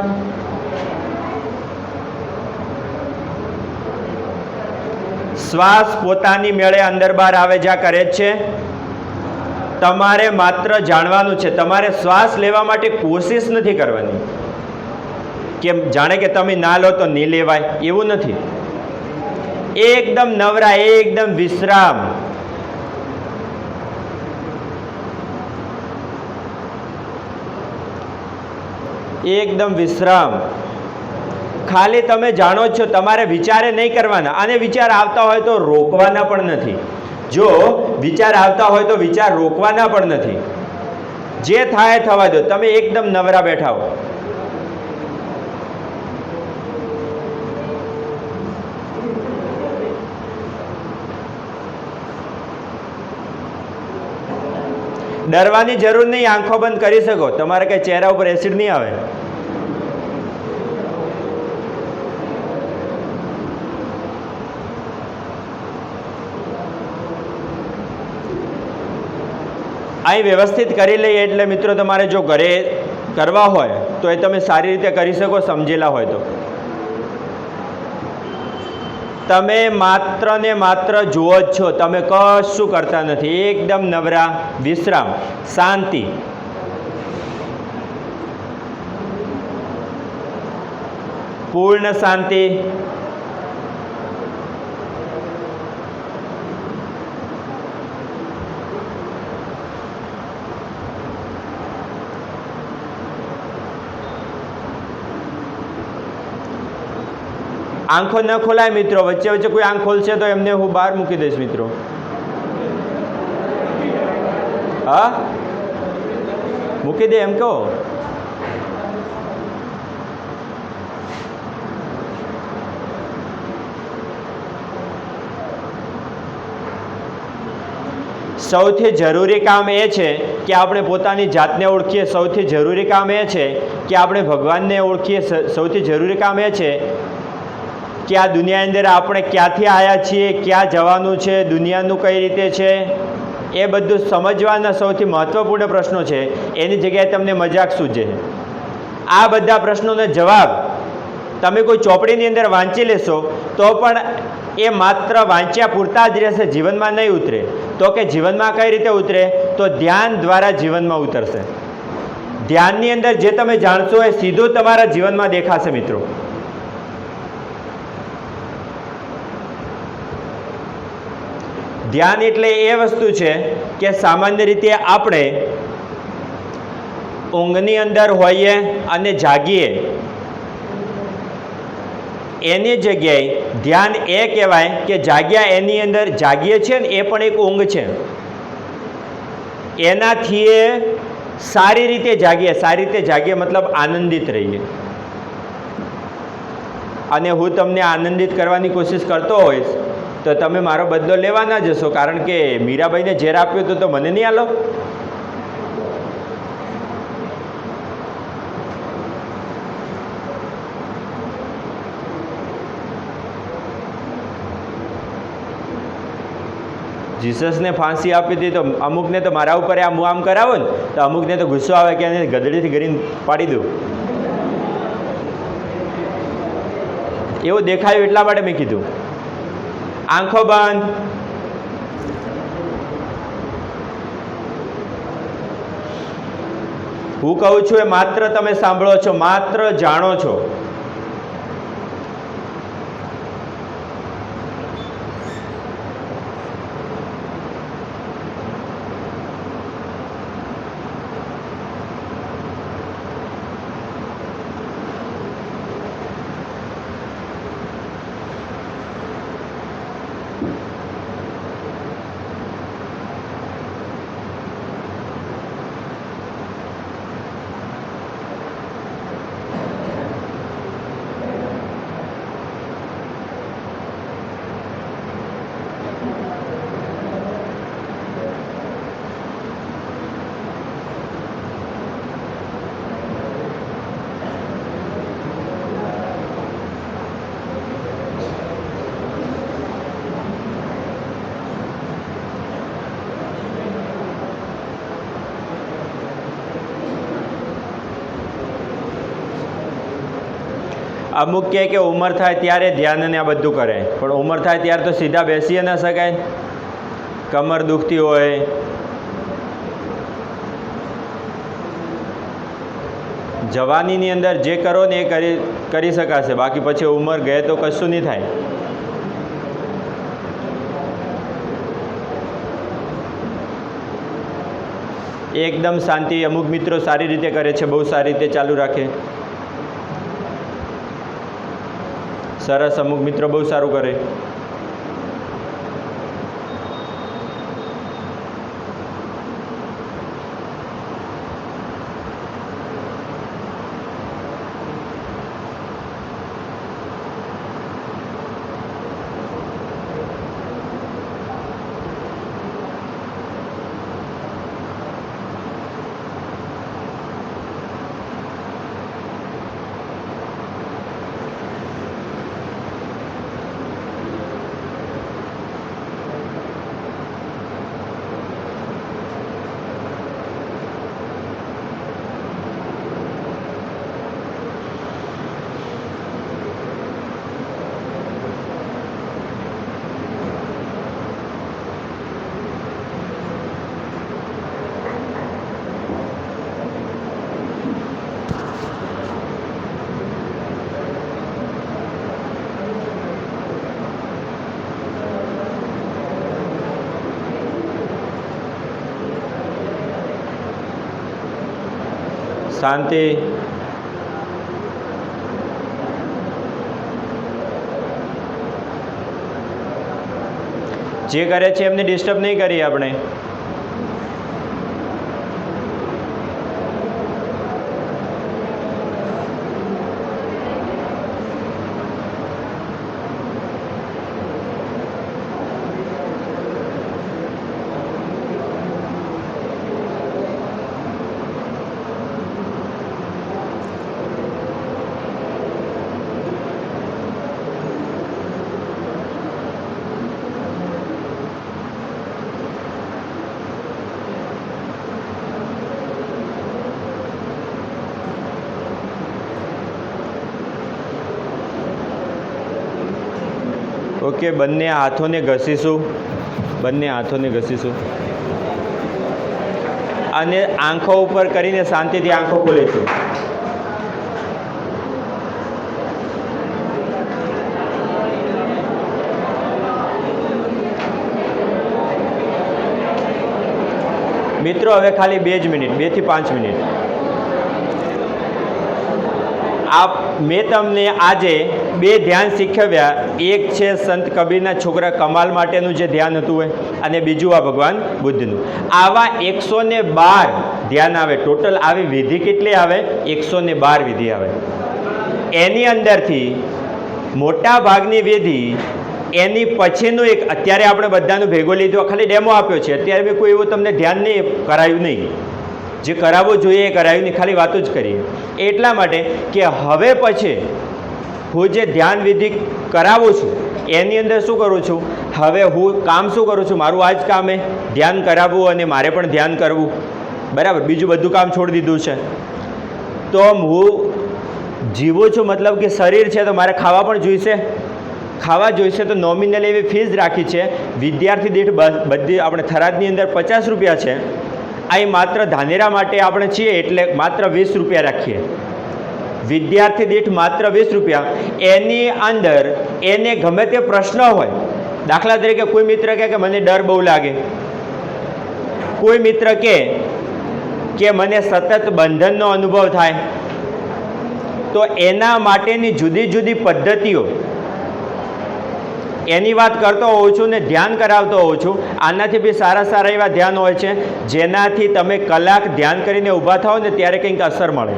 શ્વાસ પોતાની મેળે અંદર બહાર આવે જ્યાં કરે જ છે. તમારે માત્ર જાણવાનું છે. તમારે શ્વાસ લેવા માટે કોશિશ નથી કરવાની કે જાણે કે તમે ના લો તો નહીં લેવાય, એવું નથી. એકદમ નવરા, એકદમ વિશ્રામ. એકદમ વિશ્રામ. ખાલી તમે જાણો છો, તમારે વિચારે નહીં કરવાના. અને વિચાર આવતા હોય તો રોકવાના પણ નથી. જો વિચાર આવતા હોય તો વિચાર રોકવાના પણ નથી. જે થાય થવા દો. તમે એકદમ નવરા બેઠા હો. ડરવાની જરૂર નહીં, આંખો બંધ કરી શકો. તમારે કઈ ચહેરા ઉપર એસિડ નહીં આવે. અહીં વ્યવસ્થિત કરી લઈએ એટલે મિત્રો તમારે જો ઘરે કરવા હોય તો એ તમે સારી રીતે કરી શકો, સમજેલા હોય તો. તમે માત્ર ને માત્ર જુઓ જ છો, તમે કશું કરતા નથી. એકદમ નવરા, વિશ્રામ, શાંતિ. પૂર્ણ શાંતિ. આંખો ન ખોલાય મિત્રો. વચ્ચે વચ્ચે કોઈ આંખ ખોલશે તો એમને હું બહાર મૂકી દઈશ મિત્રો. હા, મૂકી દે એમ કહો. સૌથી જરૂરી કામ એ છે કે આપણે પોતાની જાતને ઓળખીએ, સૌથી જરૂરી કામ એ છે કે આપણે ભગવાનને ઓળખીએ, સૌથી જરૂરી કામ એ છે કે આ દુનિયાની અંદર આપણે ક્યાંથી આવ્યા છીએ, ક્યાં જવાનું છે, દુનિયાનું કઈ રીતે છે, એ બધું સમજવાના સૌથી મહત્ત્વપૂર્ણ પ્રશ્નો છે. એની જગ્યાએ તમને મજાક સૂજે. આ બધા પ્રશ્નોના જવાબ તમે કોઈ ચોપડીની અંદર વાંચી લેશો તો પણ એ માત્ર વાંચ્યા પૂરતા જ રહેશે, જીવનમાં નહીં ઉતરે. તો કે જીવનમાં કઈ રીતે ઉતરે? તો ધ્યાન દ્વારા જીવનમાં ઉતરશે. ધ્યાનની અંદર જે તમે જાણશો એ સીધું તમારા જીવનમાં દેખાશે મિત્રો. ધ્યાન એટલે એ વસ્તુ છે કે સામાન્ય રીતે આપણે ઊંઘની અંદર હોઈએ અને જાગીએ, એની જગ્યાએ ધ્યાન એ કહેવાય કે જાગ્યા એની અંદર જાગીએ છીએ ને એ પણ એક ઊંઘ છે. એનાથી એ સારી રીતે જાગીએ. સારી રીતે જાગીએ મતલબ આનંદિત રહીએ. અને હું તમને આનંદિત કરવાની કોશિશ કરતો હોઈશ તો તમે મારો બદલો લેવા ના જશો, કારણ કે મીરાબાઈને ઝેર આપ્યું હતું તો મને નહીં આલો. જીસસને ફાંસી આપી હતી તો અમુકને તો મારા ઉપર આમ કરાવો ને તો અમુકને તો ગુસ્સો આવે કે એને ગધડીથી ગરીને પાડી દઉં. એવું દેખાયું એટલા માટે મેં કીધું. આંખો બંધ. હું કહું છું એ માત્ર તમે સાંભળો છો, માત્ર જાણો છો. અમુક કહે કે ઉંમર થાય ત્યારે ધ્યાન અને આ બધું કરે, પણ ઉંમર થાય ત્યારે તો સીધા બેસી ન શકાય. કમર દુખતી હોય, જવાનીની અંદર જે કરો ને એ કરી શકાશે, બાકી પછી ઉંમર ગયે તો કશું નહીં થાય. એકદમ શાંતિ. અમુક મિત્રો સારી રીતે કરે છે, બહુ સારી રીતે ચાલુ રાખે. સરસ. અમુક મિત્રો બહુ સારું કરે. શાંતિ. જે કરે છે એમને ડિસ્ટર્બ નહીં કરીએ આપણે. ઓકે, બંને હાથોને ઘસીશું, બંને હાથોને ઘસીશું અને આંખો ઉપર કરીને શાંતિથી આંખો ખોલીશું. મિત્રો હવે ખાલી 2 જ મિનિટ, 2 થી 5 મિનિટ. મેં તમને આજે 2 ધ્યાન શીખવ્યા. એક છે સંત કબીરના છોકરા કમાલ માટેનું જે ધ્યાન હતું હોય, અને બીજું આ ભગવાન બુદ્ધનું. આવા 112 ધ્યાન આવે. ટોટલ આવી વિધિ કેટલી આવે? 112 વિધિ આવે. એની અંદરથી મોટા ભાગની વિધિ એની પછીનું એક, અત્યારે આપણે બધાનું ભેગો લીધો, ખાલી ડેમો આપ્યો છે. અત્યારે મેં કોઈ એવું તમને ધ્યાન નહીં કરાયું નહીં. જે કરાવવું જોઈએ એ કરાયું નહીં, ખાલી વાતો જ કરીએ. એટલા માટે કે હવે પછી હું જે ધ્યાન વિધિ કરાવું છું એની અંદર શું કરું છું, હવે હું કામ શું કરું છું, મારું આ જ કામ એ ધ્યાન કરાવવું અને મારે પણ ધ્યાન કરવું, બરાબર. બીજું બધું કામ છોડી દીધું છે. તો હું જીવું છું, મતલબ કે શરીર છે તો મારે ખાવા પણ જોઈશે. ખાવા જોઈશે તો નોમિનલ એવી ફીસ રાખી છે. વિદ્યાર્થી દીઠ બધી આપણે થરાદની અંદર 50 રૂપિયા છે. અહીં માત્ર ધાનેરા માટે આપણે છીએ એટલે માત્ર 20 રૂપિયા રાખીએ. વિદ્યાર્થી દીઠ માત્ર 20 રૂપિયા. એની અંદર એને ગમે તે પ્રશ્ન હોય, દાખલા તરીકે કોઈ મિત્ર કહે કે મને ડર બહુ લાગે, કોઈ મિત્ર કહે કે મને સતત બંધનનો અનુભવ થાય, તો એના માટેની જુદી જુદી પદ્ધતિઓ એની વાત કરતો હોઉં છું ને ધ્યાન કરાવતો હોઉં છું. આનાથી બી સારા સારા એવા ધ્યાન હોય છે જેનાથી તમે કલાક ધ્યાન કરીને ઊભા થાઓ ને ત્યારે કંઈક અસર મળે.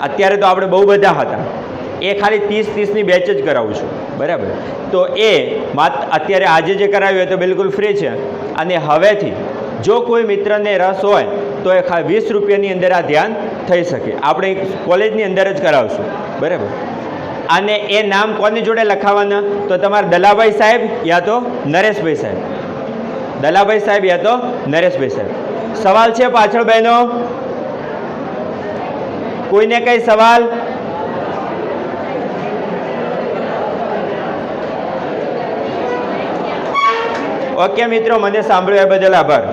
અત્યારે તો આપણે બહુ બધા હતા, એ ખાલી 30-30ની બેચ જ કરાવું છું, બરાબર. તો એ અત્યારે આજે જે કરાવ્યું હોય તો બિલકુલ ફ્રી છે. અને હવેથી જો કોઈ મિત્રને રસ હોય તો એ 20 રૂપિયાની અંદર આ ધ્યાન થઈ શકે. આપણે કોલેજની અંદર જ કરાવશું, બરાબર. અને એ નામ કોની જોડે લખાવાના? તો તમારા દલાભાઈ સાહેબ યા તો નરેશભાઈ સાહેબ. દલાભાઈ સાહેબ યા તો નરેશભાઈ સાહેબ. સવાલ છે પાછળ બહેનો? કોઈને કઈ સવાલ? ઓકે મિત્રો, મને સાંભળ્યો એ બદલ આભાર.